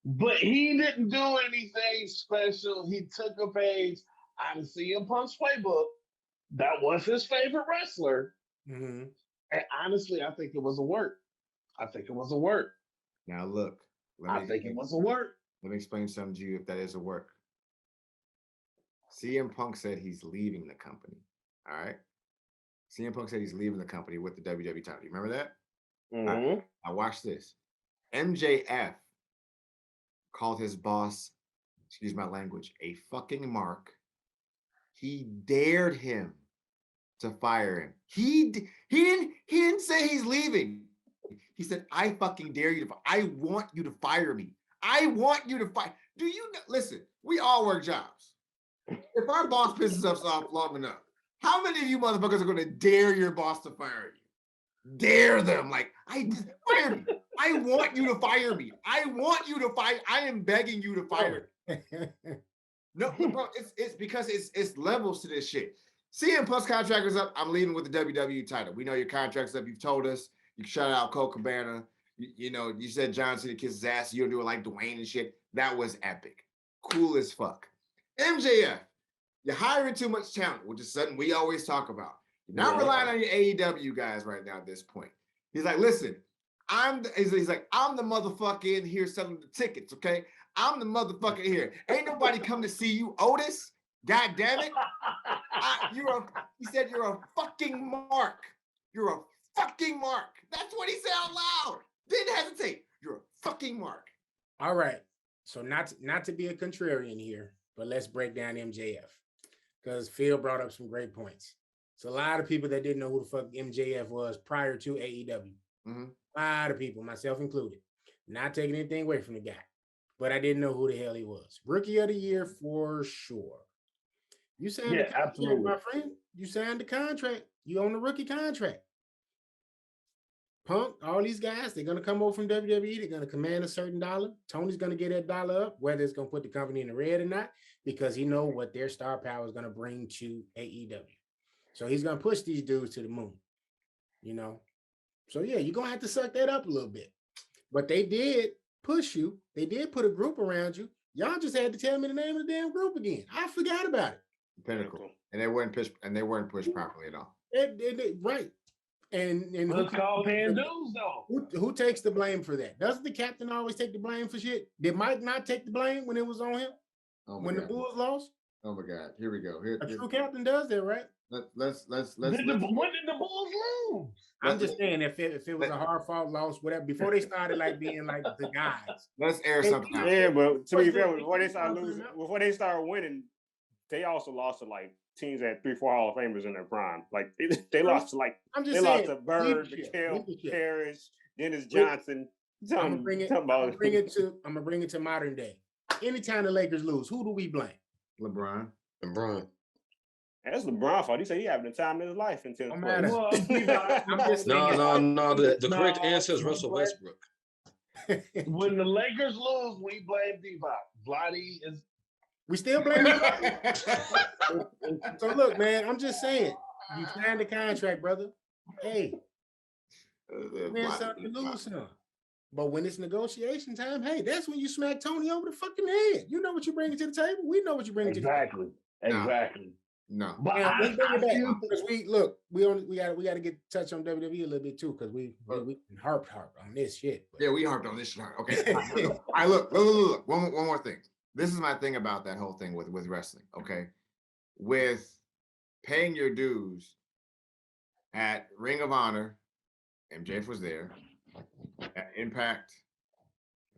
But he didn't do anything special. He took a page out of CM Punk's playbook. That was his favorite wrestler. Mm-hmm. And honestly, I think it was a work. Now look. It was a work. Let me explain something to you if that is a work. CM Punk said he's leaving the company. All right? CM Punk said he's leaving the company with the WWE title. You remember that? Mm-hmm. I watched this. MJF called his boss, excuse my language, a fucking mark. He dared him to fire him. He didn't say he's leaving. He said, I fucking dare you I want you to fire me. I want you to fight. Do you know? Listen, we all work jobs. If our boss pisses us off long enough, how many of you motherfuckers are going to dare your boss to fire you? Dare them. Like, fire me. I want you to fire me. I want you to fire. I am begging you to fire me. No, bro, it's because it's levels to this shit. CM Plus contract is up. I'm leaving with the WWE title. We know your contract's up. You've told us. You shout out Cole Cabana. You know, you said John Cena kisses his ass. You'll do it like Dwayne and shit. That was epic. Cool as fuck. MJF, you're hiring too much talent, which is something we always talk about. You're not relying on your AEW guys right now at this point. He's like, listen, he's like, I'm the motherfucker in here selling the tickets, okay? I'm the motherfucker here. Ain't nobody come to see you, Otis. God damn it. He said you're a fucking mark. You're a fucking mark. That's what he said out loud. Didn't hesitate. You're a fucking mark. All right. So not to be a contrarian here, but let's break down MJF. Because Phil brought up some great points. So a lot of people that didn't know who the fuck MJF was prior to AEW. Mm-hmm. A lot of people, myself included. Not taking anything away from the guy. But I didn't know who the hell he was. Rookie of the year for sure. You signed the contract, absolutely, my friend. You signed the contract. You own the rookie contract. Punk, all these guys, they're going to come over from WWE. They're going to command a certain dollar. Tony's going to get that dollar up, whether it's going to put the company in the red or not, because he knows what their star power is going to bring to AEW. So he's going to push these dudes to the moon, you know? So, yeah, you're going to have to suck that up a little bit. But they did push you. They did put a group around you. Y'all just had to tell me the name of the damn group again. I forgot about it. Pinnacle. And they weren't pushed properly at all. Right. And let's call paying dues though. Who takes the blame for that? Doesn't the captain always take the blame for shit? Did Mike not take the blame when it was on him? When the Bulls lost? Oh my God! Here we go. A true captain does that, right? Let's. When did the Bulls lose? I'm just saying, if it was a hard fought loss, whatever, before they started like being like the guys. Let's air something out. Yeah, but to be fair, before they started winning, they also lost to like teams that had 3-4 Hall of Famers in their prime. Like they lost to like lost to Bird, McHale, Parrish, Dennis Johnson. I'm gonna bring it to modern day. Anytime the Lakers lose, who do we blame? LeBron. That's LeBron's fault. He said he having the time of his life until I'm just no. The correct answer is Russell Westbrook. When the Lakers lose, we blame D-Bob. Vladdy is. We still blame him. So look, man, I'm just saying, you signed the contract, brother. Hey, man, something to lose some. But when it's negotiation time, hey, that's when you smack Tony over the fucking head. You know what you're bringing to the table. We know what you're bringing to the table. Exactly. No. But let's bring it back because we got to get touch on WWE a little bit too because we harped on this shit. But. Yeah, we harped on this shit. Okay. All right, look. One more thing. This is my thing about that whole thing with wrestling. Okay, with paying your dues at Ring of Honor, MJF was there. At Impact,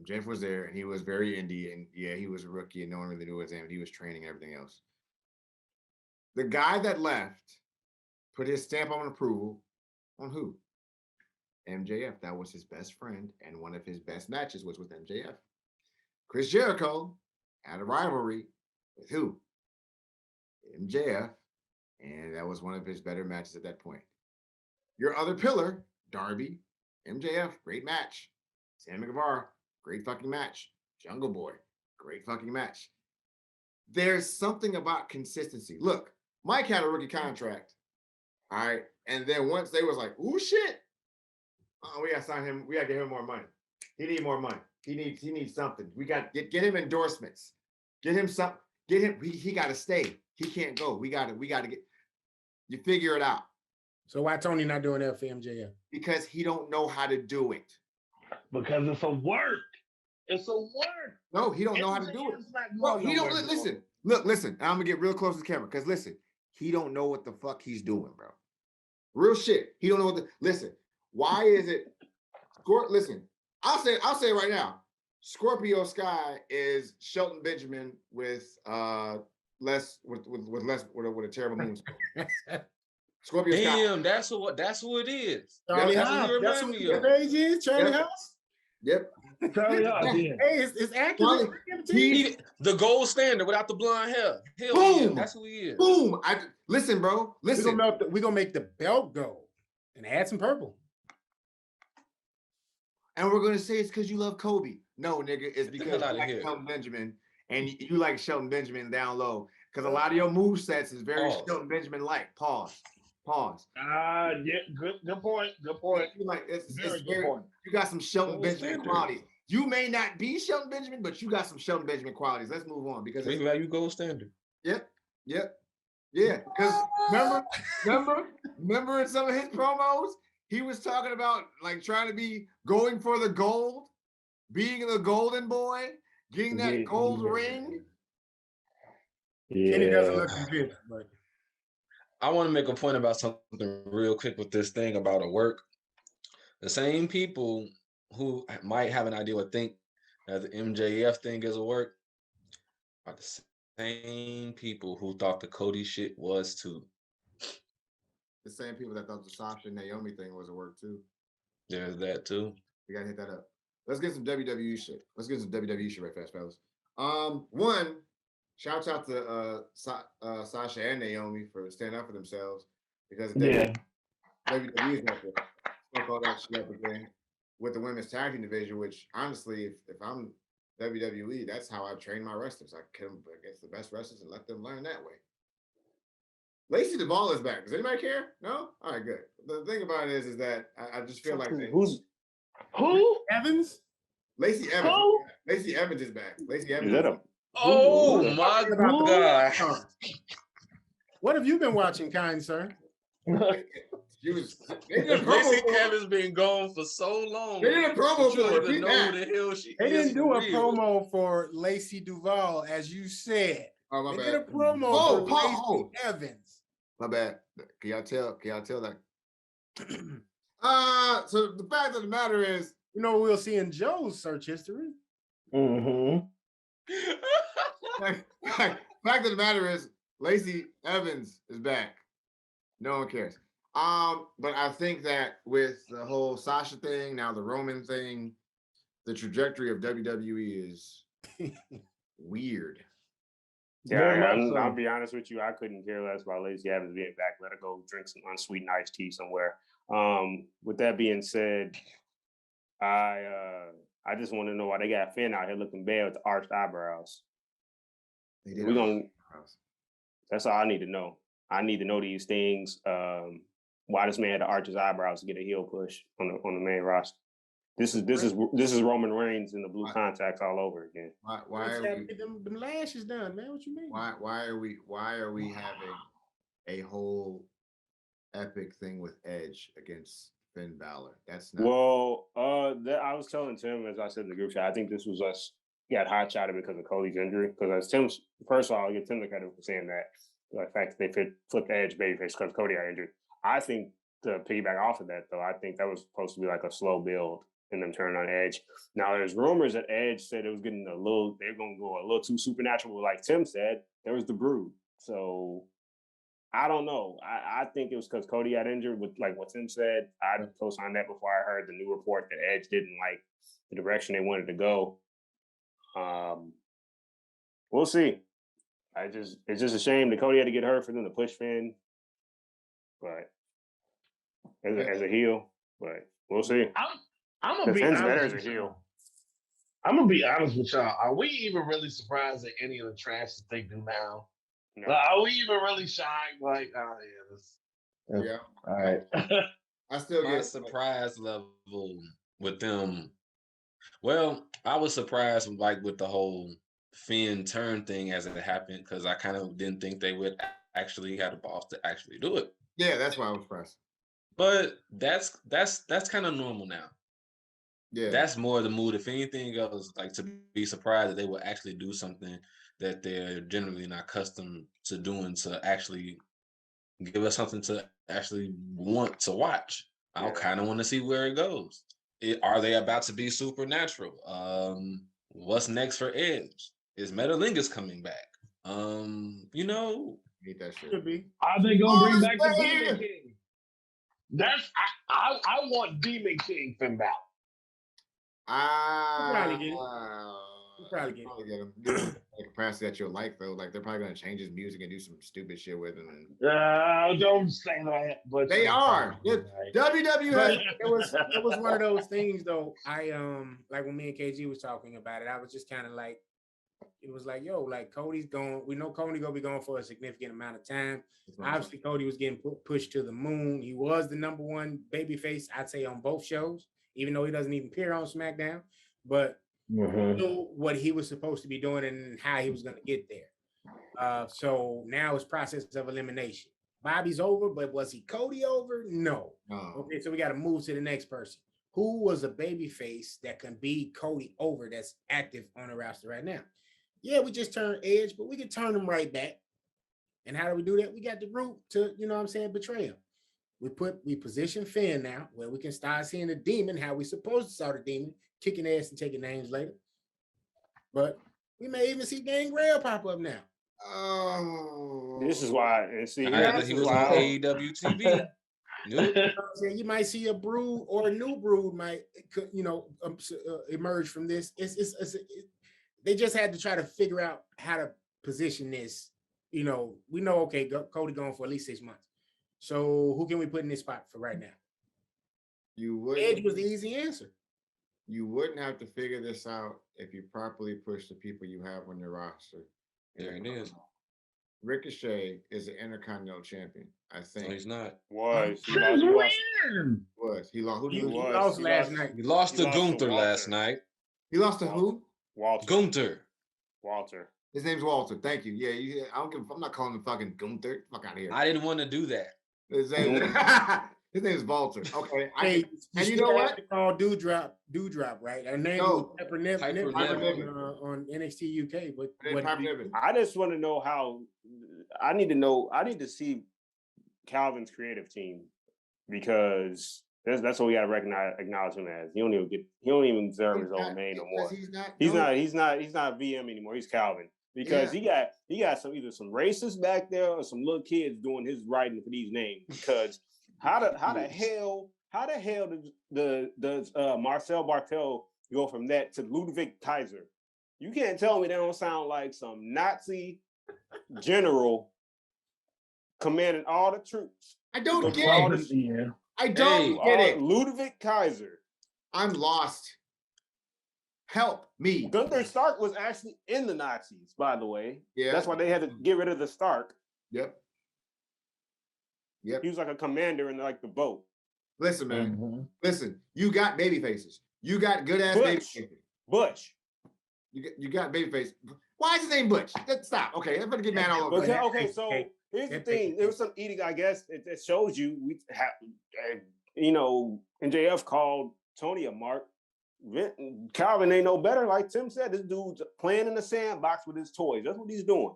MJF was there, and he was very indie, and yeah, he was a rookie, and no one really knew his name. He was training and everything else. The guy that left put his stamp on approval on who? MJF. That was his best friend, and one of his best matches was with MJF. Chris Jericho had a rivalry with who? MJF, and that was one of his better matches at that point. Your other pillar, Darby, MJF, great match. Sammy Guevara, great fucking match. Jungle Boy, great fucking match. There's something about consistency. Look, Mike had a rookie contract, all right? And then once they was like, ooh, shit, we got to sign him. We got to give him more money. He needs more money. He needs something. We got to get him endorsements. Get him something. Get him. He got to stay. He can't go. We got to get. You figure it out. So why Tony not doing that for MJF? Because he don't know how to do it. Because it's a work. It's a work. No, he don't know how to do it. No, he don't listen. Look, listen. I'm gonna get real close to the camera because listen, he don't know what the fuck he's doing, bro. Real shit. He don't know what the listen. Why is it? Listen, I'll say it right now. Scorpio Sky is Shelton Benjamin with a terrible moon. Scorpio Damn, Sky. That's who it is. Charlie House. That's who the page is. Charlie House. Yep. Charlie House. Yeah. Hey, it's accurate. The gold standard without the blonde hair. Hell boom. Yeah, that's who he is. Boom. Listen, bro. Listen. We're gonna make the belt gold and add some purple. And we're gonna say it's because you love Kobe. No, nigga, it's because you like Shelton Benjamin and you like Shelton Benjamin down low. Because a lot of your move sets is very Shelton Benjamin-like. Pause. Yeah, good point. Good point. It's very good point. You got some Shelton Benjamin qualities. You may not be Shelton Benjamin, but you got some Shelton Benjamin qualities. Let's move on because we value gold standard. Yep. Yeah. Because remember in some of his promos, he was talking about like trying to be going for the gold, being the golden boy, getting that gold ring. Yeah. Kenny doesn't look convinced, but I want to make a point about something real quick with this thing about a work. The same people who might have an idea or think that the MJF thing is a work are the same people who thought the Cody shit was too. The same people that thought the Sasha and Naomi thing was a work too. There's that too. We gotta hit that up. Let's get some WWE shit. Right fast, fellas. One. Shouts out to Sasha and Naomi for standing up for themselves because WWE is got to fuck all that shit up again with the women's tag team division. Which honestly, if I'm WWE, that's how I train my wrestlers. I kill them against the best wrestlers and let them learn that way. Lacey Duvall is back. Does anybody care? No? All right, good. The thing about it is that I just feel like who Evans? Lacey Evans. Who? Lacey Evans is back. Lacey Evans. Is that a Oh my God. What have you been watching, kind sir? Lacey Evans been gone for so long. They did a promo for her. They didn't do a promo for Lacey Duvall, as you said. Oh, my They bad. did a promo Oh, for Paul. Lacey Evans. My bad. Can y'all tell that? So the fact of the matter is, you know, we'll see in Joe's search history. Mm-hmm. fact of the matter is, Lacey Evans is back. No one cares. But I think that with the whole Sasha thing, now the Roman thing, the trajectory of WWE is weird. Yeah, I'll be honest with you. I couldn't care less about Lacey Evans being back. Let her go drink some unsweetened iced tea somewhere. With that being said, I just want to know why they got Finn out here looking bad with the arched eyebrows. That's all I need to know. I need to know these things. Why this man had to arch his eyebrows to get a heel push on the main roster. This is Roman Reigns in the blue contacts all over again. Why are we them lashes done, man? What you mean? Why are we having a whole epic thing with Edge against Finn Balor? That's not. Well, I was telling Tim, as I said in the group chat, I think this was us got hot shotted because of Cody's injury. Because as Tim's, first of all, I'll give Tim the credit for saying that. The fact that they flipped Edge babyface because Cody got injured. I think to piggyback off of that, though, I think that was supposed to be like a slow build and them turning on Edge. Now, there's rumors that Edge said it was getting they're going to go a little too supernatural. Like Tim said, there was the Brood. So I don't know. I think it was because Cody got injured with like what Tim said. I co-signed that before I heard the new report that Edge didn't like the direction they wanted to go. We'll see. It's just a shame that Cody had to get hurt for them to push Finn. But as a heel, but we'll see. I'm gonna be Finn's honest better as a with heel. y'all. I'm gonna be honest with y'all. Are we even really surprised at any of the trash that they do now? No. Like, are we even really shocked? Like, oh yeah, Yeah. All right. I still My get surprise level with them. Well, I was surprised like with the whole Finn turn thing as it happened because I kind of didn't think they would actually have the balls to actually do it. Yeah, that's why I was surprised. But that's kind of normal now. Yeah, that's more the mood. If anything else, like to be surprised that they will actually do something that they're generally not accustomed to doing to actually give us something to actually want to watch. I'll kind of want to see where it goes. Are they about to be supernatural? What's next for Edge? Is Metalingus coming back? Need that shit. Could be. Are they gonna bring back the Demon King? That's I want Demon King Finn Balor. Probably get him. The capacity that you'll like though, like they're probably gonna change his music and do some stupid shit with him. And don't say that, but they are. WWE. It was one of those things though. I like when me and KG was talking about it, I was just kind of like, it was like, yo, like Cody's going. We know Cody gonna be going for a significant amount of time. Obviously, Cody was getting pushed to the moon. He was the number one babyface, I'd say, on both shows, even though he doesn't even appear on SmackDown. But knew what he was supposed to be doing and how he was going to get there. So now it's process of elimination. Bobby's over, but was he Cody over? No. Okay, so we got to move to the next person. Who was a babyface that can beat Cody over that's active on the roster right now? Yeah, we just turned Edge, but we can turn him right back. And how do we do that? We got the route to, betray him. We position Finn now where we can start seeing the demon, how we supposed to saw the demon, kicking ass and taking names later. But we may even see Gangrel pop up now. This is why. He was on AEW TV. You might see a Brood or a new Brood might, emerge from this. They just had to try to figure out how to position this. We know, okay, Cody going for at least 6 months. So who can we put in this spot for right now? Edge was the easy answer. You wouldn't have to figure this out if you properly push the people you have on your roster. There it is. Ricochet is an Intercontinental Champion, I think. No, he's not. He lost last night. He lost to Gunther last night. He lost to who? Gunther. Walter. His name's Walter. Thank you. Yeah, I'm not calling him fucking Gunther. Fuck out of here. I didn't want to do that. His name is Walter. Okay. Hey, and you know what? Called Dewdrop, right? Her name was Pepper Niven on NXT UK. But I just want to know how. I need to see Calvin's creative team because that's what we got to acknowledge him as. He don't even deserve his own name no more. He's not VM anymore. He's Calvin because he got either some racists back there or some little kids doing his writing for these names. Because how the hell does Marcel Bartel go from that to Ludwig Kaiser? You can't tell me they don't sound like some Nazi general commanding all the troops. I don't get it. I don't get it. Ludwig Kaiser. I'm lost. Help me. Gunther Stark was actually in the Nazis, by the way. Yeah. That's why they had to get rid of the Stark. Yep. He was like a commander in like the boat. Listen, man. Mm-hmm. Listen, you got baby faces. You got good ass baby faces. Butch. You got baby face. Why is his name Butch? Stop. Okay, I'm gonna get mad all over. Okay, so here's the thing. There was some edict, I guess, it shows you we have, MJF called Tony a mark. Calvin ain't no better. Like Tim said, this dude's playing in the sandbox with his toys. That's what he's doing.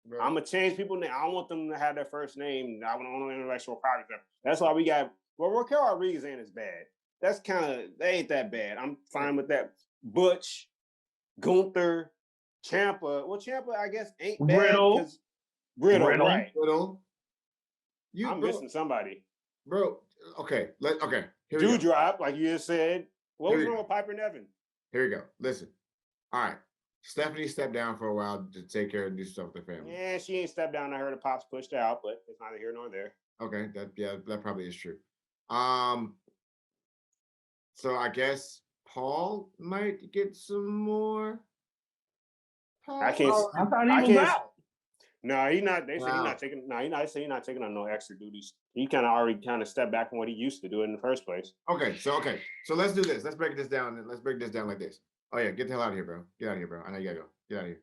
Bro. I'm gonna change people's name. I don't want them to have their first name. I want intellectual property. That's why we got. Well, Raquel Rodriguez ain't as bad. They ain't that bad. I'm fine with that. Butch, Gunther, Ciampa. Well, Ciampa, I guess, ain't bad. Riddle, right? Riddle. I'm missing somebody, bro. Okay, okay. Dewdrop, like you just said. What was wrong with Piper Niven? Here we go. Listen. All right. Stephanie stepped down for a while to take care and do stuff with her family. Yeah, she ain't stepped down. I heard the Pops pushed out, but it's neither here nor there. Okay, that probably is true. So I guess Paul might get some more. I thought he was out. No, he's not. They said he's not taking. No, he's not taking on no extra duties. He already stepped back from what he used to do in the first place. Okay, so let's do this. Let's break this down. Let's break this down like this. Oh yeah, get the hell out of here, bro. Get out of here, bro. I know you gotta go. Get out of here.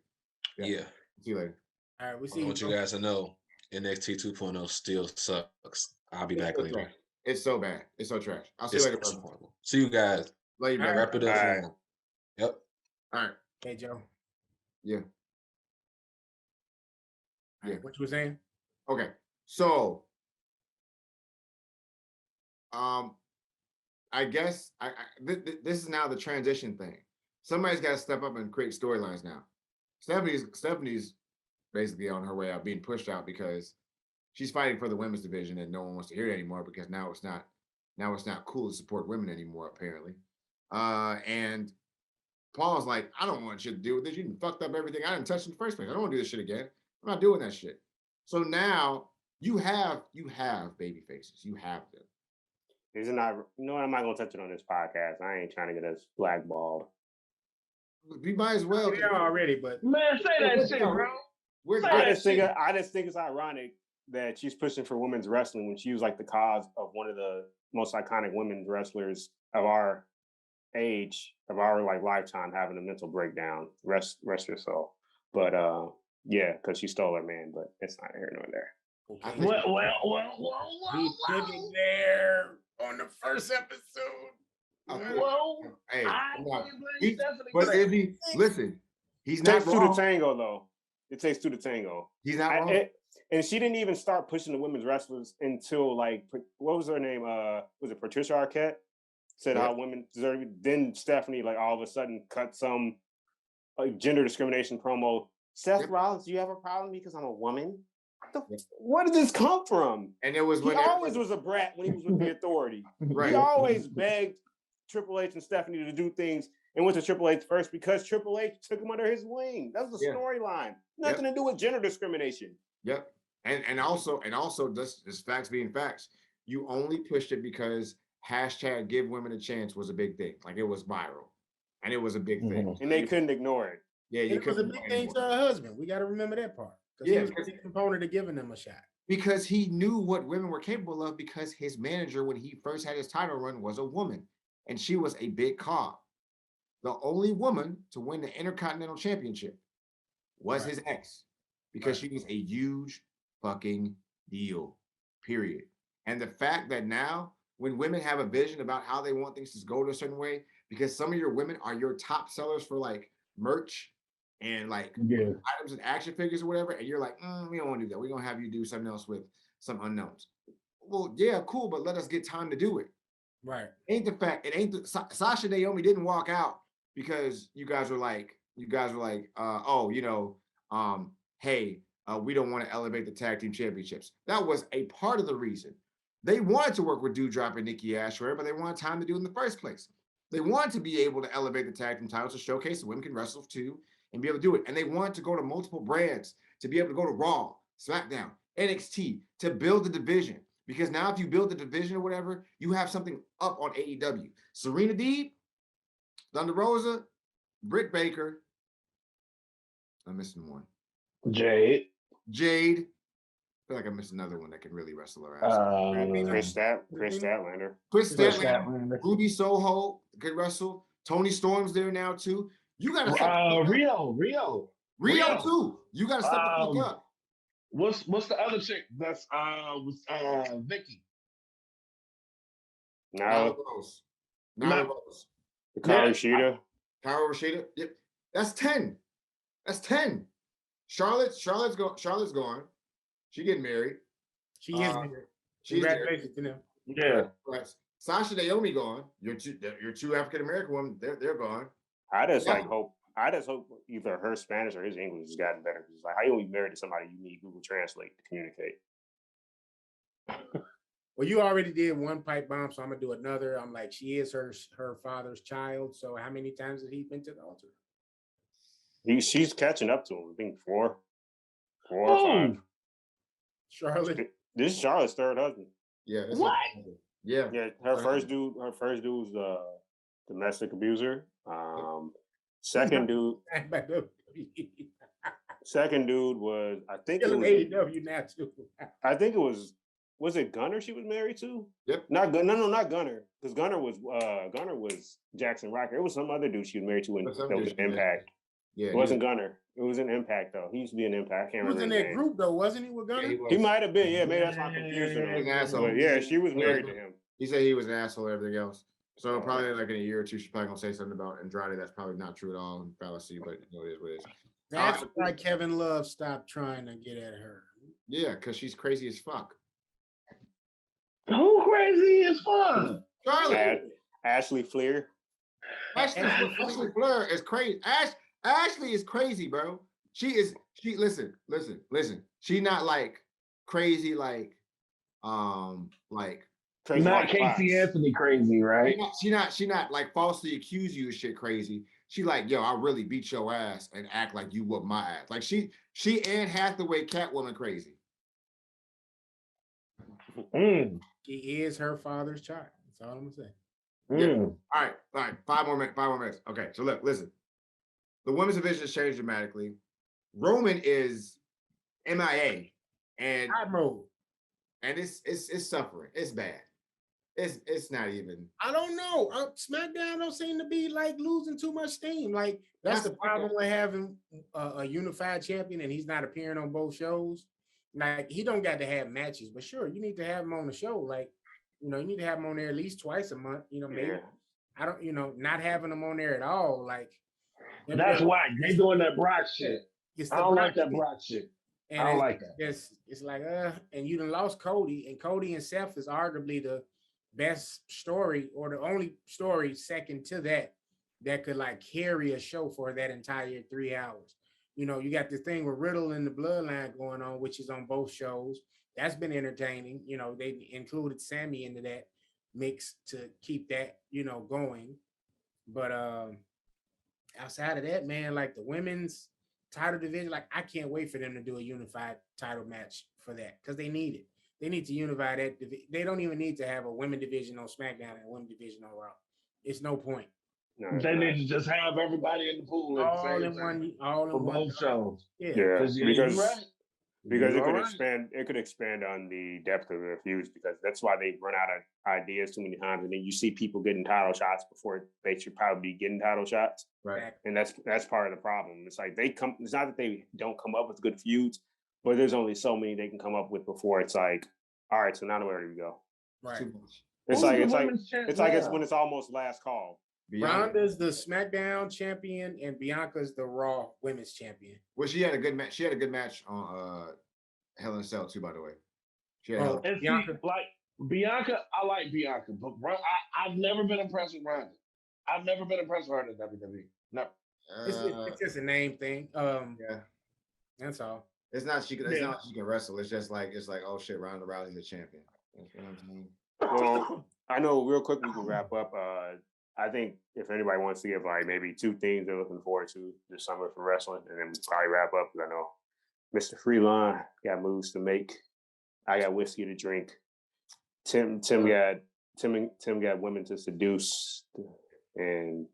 Yeah. See you later. All right, we see. I want you guys to know NXT 2.0 still sucks. I'll be back later. It's so bad. It's so trash. I'll see you later, bro. See you guys. Later, bro. Wrap it up. Right. Yep. All right. Hey, Joe. Yeah. Yeah. What you were saying? Okay. So, I guess this is now the transition thing. Somebody's got to step up and create storylines now. Stephanie's basically on her way out, being pushed out because she's fighting for the women's division and no one wants to hear it anymore because now it's not cool to support women anymore, apparently. And Paul's like, I don't want shit to do with this. You done fucked up everything I didn't touch in the first place. I don't want to do this shit again. I'm not doing that shit. So now you have baby faces. You have them. These are not. You know what? I'm not gonna touch it on this podcast. I ain't trying to get us blackballed. We might as well. We are already, but man, say that shit, bro. I just think it's ironic that she's pushing for women's wrestling when she was like the cause of one of the most iconic women's wrestlers of our age, of our like lifetime, having a mental breakdown. Rest yourself. But yeah, because she stole her man, but it's not here nor there. Okay. Well. We took it there on the first episode. Hey, listen, he's not takes wrong. Two to tango, though. It takes two to tango. He's not wrong. And she didn't even start pushing the women's wrestlers until like, what was her name? Was it Patricia Arquette? Said how women deserve it. Then Stephanie, like all of a sudden, cut some like gender discrimination promo. Seth Rollins, do you have a problem because I'm a woman? Where did this come from? And it was he always was a brat when he was with the Authority. Right. He always begged Triple H and Stephanie to do things and went to Triple H first because Triple H took him under his wing. That was the storyline. Nothing to do with gender discrimination. Yep. And also this facts being facts. You only pushed it because hashtag give women a chance was a big thing. Like it was viral. And it was a big thing. And they couldn't ignore it. Yeah, it was a big thing to her husband. We got to remember that part. He was a big component of giving them a shot. Because he knew what women were capable of because his manager, when he first had his title run, was a woman. And she was a big cog. The only woman to win the Intercontinental Championship was his ex. Because she was a huge fucking deal. Period. And the fact that now, when women have a vision about how they want things to go to a certain way, because some of your women are your top sellers for like merch and like items and action figures or whatever, and you're like, we don't want to do that. We're gonna have you do something else with some unknowns. Well, yeah, cool, but let us get time to do it. Right. Ain't the fact, it ain't the Sasha Naomi didn't walk out because you guys were like, hey, we don't want to elevate the tag team championships. That was a part of the reason. They wanted to work with Doudrop and Nikki Ashworth, but they wanted time to do it in the first place. They wanted to be able to elevate the tag team titles to showcase the women can wrestle too and be able to do it. And they wanted to go to multiple brands to be able to go to Raw, SmackDown, NXT to build the division. Because now if you build the division or whatever, you have something up on AEW. Serena Deeb, Thunder Rosa, Britt Baker. I'm missing one. Jade. I feel like I missed another one that can really wrestle her ass. Chris Statlander. Chris Statlander. Ruby Soho could wrestle. Tony Storm's there now too. You gotta step Rio too. You gotta step the fuck up. What's the other chick? That's Vicky. Nyla Rose. Kairi Shida. Yep. That's 10. Charlotte's gone. She getting married. She is married. Congratulations to them. Yeah. Right. Sasha Naomi gone. Your two African American women, they're gone. I just hope either her Spanish or his English has gotten better. It's like, how you married to somebody you need Google Translate to communicate? Well, you already did one pipe bomb, so I'm gonna do another. I'm like, she is her father's child. So how many times has he been to the altar? She's catching up to him. I think four or 5. Charlotte. This is Charlotte's third husband. Yeah. What? Yeah. Her first dude was a domestic abuser. Second dude was, I think it was AEW now too. I think it was it Gunner she was married to? Yep. Not Gunner, because Gunner was Jackson Rocker. It was some other dude she was married to in Impact. Yeah, it wasn't Gunner. It was an Impact though. He used to be an Impact. He was in that group though, wasn't he? With Gunner? Yeah, he might have been. Yeah, maybe that's why I'm confusing him. But yeah, she was married to him. He said he was an asshole and everything else. So probably like in a year or two, she's probably gonna say something about Andrade. That's probably not true at all and fallacy, but it is what it is. That's why Kevin Love stopped trying to get at her. Yeah, because she's crazy as fuck. Who crazy as fuck? Charlie. Ashley Flair. Ashley Flair is crazy. Ashley is crazy, bro. She listen. She not like crazy like crazy not Casey Anthony crazy, right? She not like falsely accuse you of shit crazy. She like, yo, I really beat your ass and act like you whoop my ass. Like she Anne Hathaway Catwoman crazy. He is her father's child. That's all I'm gonna say. Yeah. All right. 5 more minutes. Okay, so listen. The women's division has changed dramatically. Roman is MIA and it's suffering. It's bad. It's not even. I don't know. SmackDown don't seem to be like losing too much steam. Like that's the problem with having a unified champion and he's not appearing on both shows. Like he don't got to have matches, but sure, you need to have him on the show. Like, you need to have him on there at least twice a month. Maybe I don't. Not having him on there at all. Like that's why they doing that Brock shit. I don't like that Brock shit. And I don't like that. It's like and you done lost Cody, and Cody and Seth is arguably the best story or the only story second to that could like carry a show for that entire 3 hours. You got this thing with Riddle and the Bloodline going on, which is on both shows. That's been entertaining. They included Sammy into that mix to keep that, going. But outside of that, man, like the women's title division, like I can't wait for them to do a unified title match for that because they need it. They need to unify that. They don't even need to have a women division on SmackDown and a women division on Raw. It's no point. No, they need to just have everybody in the pool all in one shows. Yeah, because it could expand on the depth of the feuds because that's why they run out of ideas too many times, and then you see people getting title shots before they should probably be getting title shots. Right, and that's part of the problem. It's like it's not that they don't come up with good feuds, but there's only so many they can come up with before it's like All right, so now where do we go? Right. It's when it's almost last call. Ronda's the SmackDown champion and Bianca's the Raw Women's champion. Well, she had a good match. She had a good match on Hell in a Cell too, by the way. She had Bianca. Bianca, I like Bianca, but I've never been impressed with Ronda. I've never been impressed with her in WWE. Never. It's just a name thing. Yeah, that's all. It's not she can wrestle. It's just like oh shit, Ronda Rousey's the champion. You know what I'm saying? Well, I know real quick we can wrap up. I think if anybody wants to give like maybe 2 things they're looking forward to this summer for wrestling, and then we'll probably wrap up because I know Mr. Freelon got moves to make. I got whiskey to drink. Tim got women to seduce, and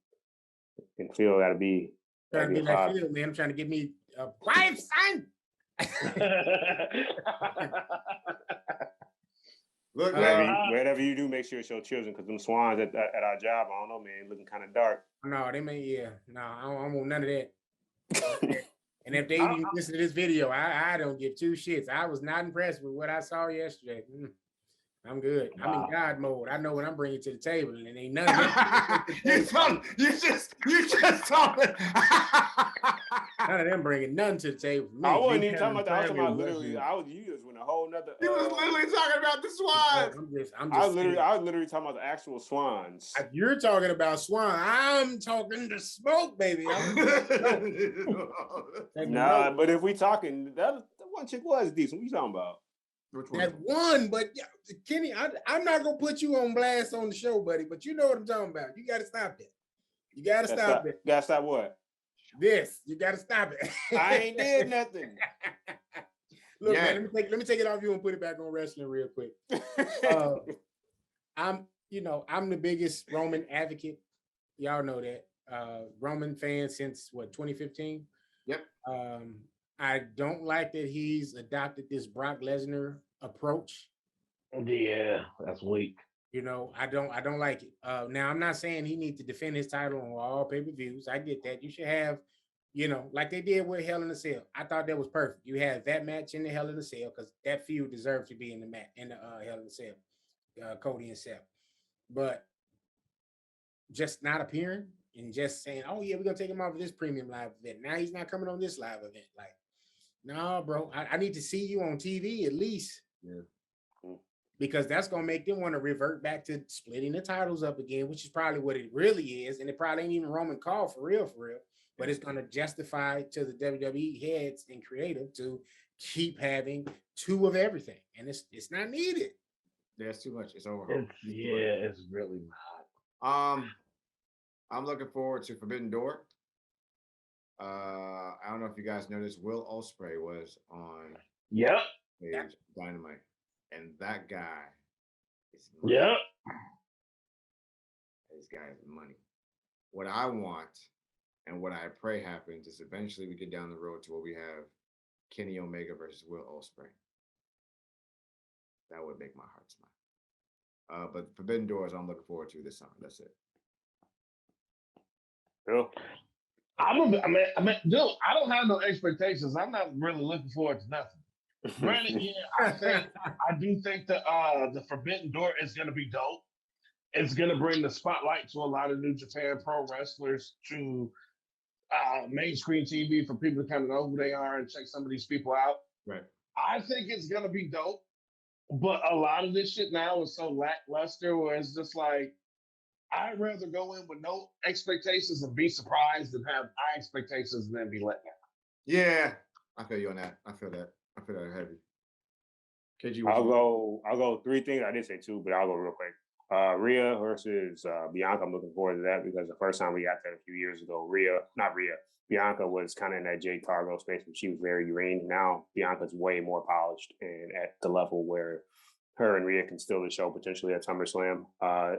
Phil got to be. Trying to get that Phil, man. I'm trying to get me a wife, son. Look, whatever you do, make sure it's your children, because them swans at our job, I don't know, man, looking kind of dark. No, they may, no, I don't want none of that. And if they even listen to this video, I don't give 2 shits. I was not impressed with what I saw yesterday. I'm good. I'm in God mode. I know what I'm bringing to the table, and ain't none of that. you just told it. None of them bringing none to the table. I wasn't even talking about that. I was talking about literally. You just went a whole nother. He was literally talking about the swans. I was literally talking about the actual swans. You're talking about swan. I'm talking to smoke, baby. Nah, but if we talking, that one chick was decent. What you talking about? That one, but Kenny, I'm not gonna put you on blast on the show, buddy. But you know what I'm talking about. You got to stop it. You got to stop it. Got to stop what? This. You got to stop it. I ain't did nothing. Look, man. Let me take it off you and put it back on wrestling real quick. I'm the biggest Roman advocate. Y'all know that. Roman fan since 2015. Yep. I don't like that he's adopted this Brock Lesnar approach. Yeah, that's weak. I don't like it. Now I'm not saying he needs to defend his title on all pay-per-views. I get that. You should have, like they did with Hell in a Cell. I thought that was perfect. You had that match in the Hell in a Cell because that feud deserves to be in the match in the Hell in a Cell, Cody and Seth. But just not appearing and just saying, "Oh yeah, we're gonna take him off of this premium live event." Now he's not coming on this live event. Like, no, bro, I need to see you on TV at least. Yeah. Because that's going to make them want to revert back to splitting the titles up again, which is probably what it really is. And it probably ain't even Roman call for real. But it's going to justify to the WWE heads and creative to keep having 2 of everything. And it's not needed. There's too much. It's over. It's really not. I'm looking forward to Forbidden Door. I don't know if you guys noticed, Will Ospreay was on Dynamite. And that guy is money. Yep. This guy is money. What I want and what I pray happens is eventually we get down the road to where we have Kenny Omega versus Will Ospreay. That would make my heart smile. But Forbidden Doors I'm looking forward to this summer. That's it. Bill? I mean, dude, I don't have no expectations. I'm not really looking forward to nothing. Granted, I do think the Forbidden Door is going to be dope. It's going to bring the spotlight to a lot of New Japan pro wrestlers to mainstream TV for people to kind of know who they are and check some of these people out. Right. I think it's going to be dope, but a lot of this shit now is so lackluster where it's just like, I'd rather go in with no expectations and be surprised than have high expectations and then be let down. Yeah, I feel you on that. I feel that heavy. KG, I'll go 3 things. I did say 2, but I'll go real quick. Rhea versus Bianca. I'm looking forward to that because the first time we got that a few years ago, Bianca was kind of in that Jade Cargill space, but she was very green. Now Bianca's way more polished and at the level where her and Rhea can steal the show potentially at SummerSlam.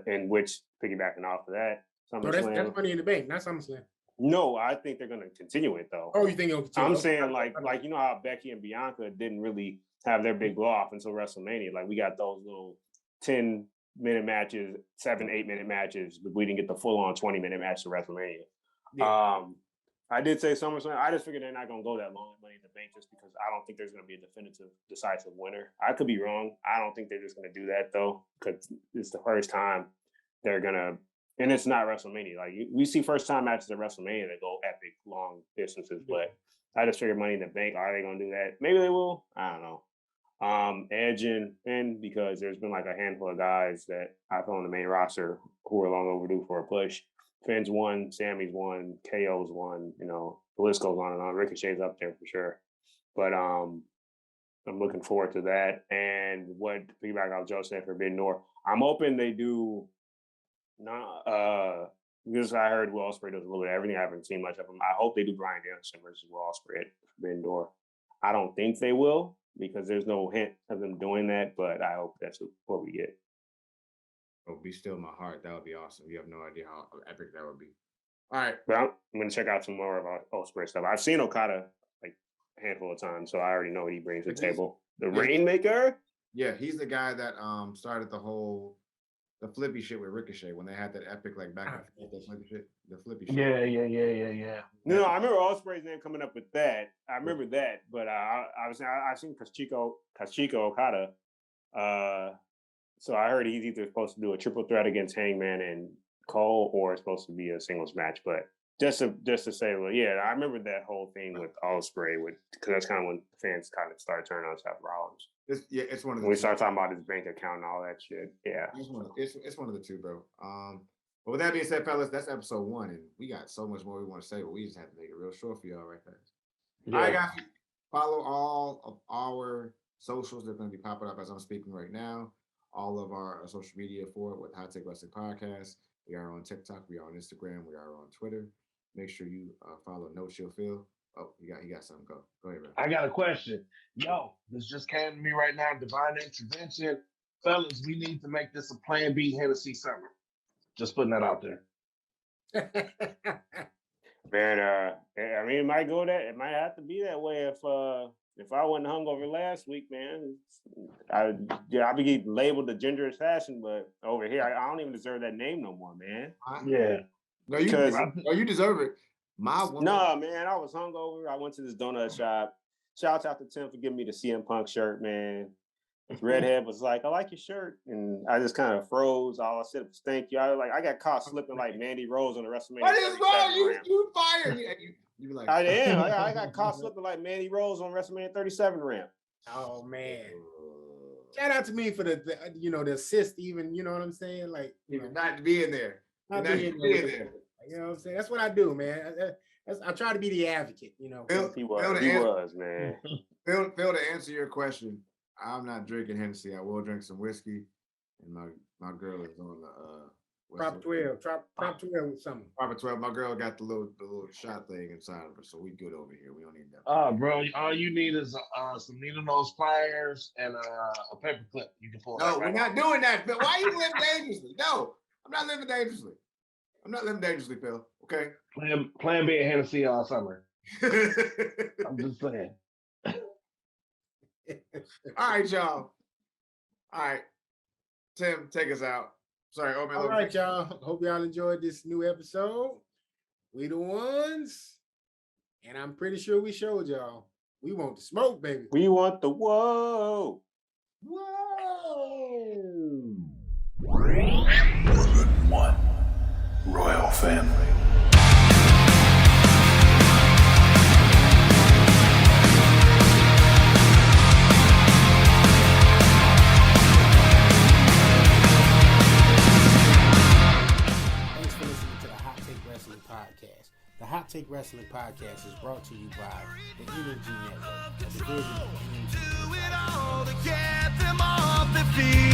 In which, piggybacking off of that, SummerSlam. That's Money in the Bank, not SummerSlam. No, I think they're going to continue it though. Oh, you think it'll continue? I'm saying like you know how Becky and Bianca didn't really have their big blow off until WrestleMania. Like we got those little 10-minute matches, 7-8-minute matches, but we didn't get the full on 20-minute match to WrestleMania. Yeah. I did say SummerSlam. I just figured they're not going to go that long in Money in the Bank just because I don't think there's going to be a definitive, decisive winner. I could be wrong. I don't think they're just going to do that, though, because it's the first time they're going to – and it's not WrestleMania. Like, we see first-time matches at WrestleMania that go epic, long distances, but I just figured Money in the Bank, are they going to do that? Maybe they will. I don't know. Edge and Finn, because there's been like a handful of guys that I put on the main roster who are long overdue for a push. Finn's won, Sammy's won, KO's won, you know, the list goes on and on. Ricochet's up there for sure. But I'm looking forward to that. And what to piggyback off Joe said for Forbidden Door, I'm hoping they do because I heard Will Ospreay does a little bit of everything. I haven't seen much of him. I hope they do Bryan Danielson versus Will Ospreay at Forbidden Door. I don't think they will, because there's no hint of them doing that, but I hope that's what we get. Oh, Be Still My Heart. That would be awesome. You have no idea how epic that would be. All right. But I'm going to check out some more of our Ospreay stuff. I've seen Okada like a handful of times, so I already know what he brings to the table. The Rainmaker? Yeah, he's the guy that started the flippy shit with Ricochet when they had that epic like back and forth, the flippy shit. Yeah. No, I remember Ospreay's name coming up with that. I remember that, but I've seen Kazuchika Okada. So I heard he's either supposed to do a triple threat against Hangman and Cole, or it's supposed to be a singles match. But just to say, well, yeah, I remember that whole thing with Ospreay, because that's kind of when fans kind of started turning on Seth Rollins. It's one of the. When we start talking about his bank account and all that shit. Yeah, it's one of the two, bro. But with that being said, fellas, that's episode 1, and we got so much more we want to say, but we just have to make it real short for y'all right fast. Yeah. All right, guys, follow all of our socials. They're going to be popping up as I'm speaking right now. All of our social media for it with Hot Take Wrestling Podcast. We are on TikTok. We are on Instagram. We are on Twitter. Make sure you follow No Chill Phil. Oh, you got something. Go ahead, man. I got a question. Yo, this just came to me right now. Divine intervention. Fellas, we need to make this a Plan B Hennessy summer. Just putting that out there. Man, I mean, it might go that. It might have to be that way if I wasn't hungover last week, man. I'd be getting labeled the ginger assassin, but over here, I don't even deserve that name no more, man. Yeah. No, you deserve it. No, man, I was hungover. I went to this donut shop. Shouts out to Tim for giving me the CM Punk shirt, man. Redhead was like, I like your shirt. And I just kind of froze. All I said was thank you. I got caught slipping like Mandy Rose on the WrestleMania. What is wrong? You fired. You be like, I am. I got caught slipping like Mandy Rose on WrestleMania 37 ramp. Oh, man. Shout out to me for the assist, even, you know what I'm saying? Like, not being there. Not being there. You know what I'm saying? That's what I do, man. I try to be the advocate, you know. He was, man. Phil, to answer your question, I'm not drinking Hennessy. I will drink some whiskey, and my girl is on the Prop 12. Prop 12 with something. Prop 12. My girl got the little shot thing inside of her, so we good over here. We don't need that. Oh, bro, all you need is some needle nose pliers and a paper clip. You can pull. No, we're not doing that, Phil. Why you live dangerously? No, I'm not living dangerously. Phil. Okay. Plan B and Hennessy all summer. I'm just saying. All right, y'all. All right. Tim, take us out. Sorry, all right, y'all. Hope y'all enjoyed this new episode. We the ones. And I'm pretty sure we showed y'all. We want the smoke, baby. We want the whoa. Whoa. More than one royal family. The Hot Take Wrestling Podcast is brought to you by the Energy Network, a division of Energy. Do it all to get them off their feet.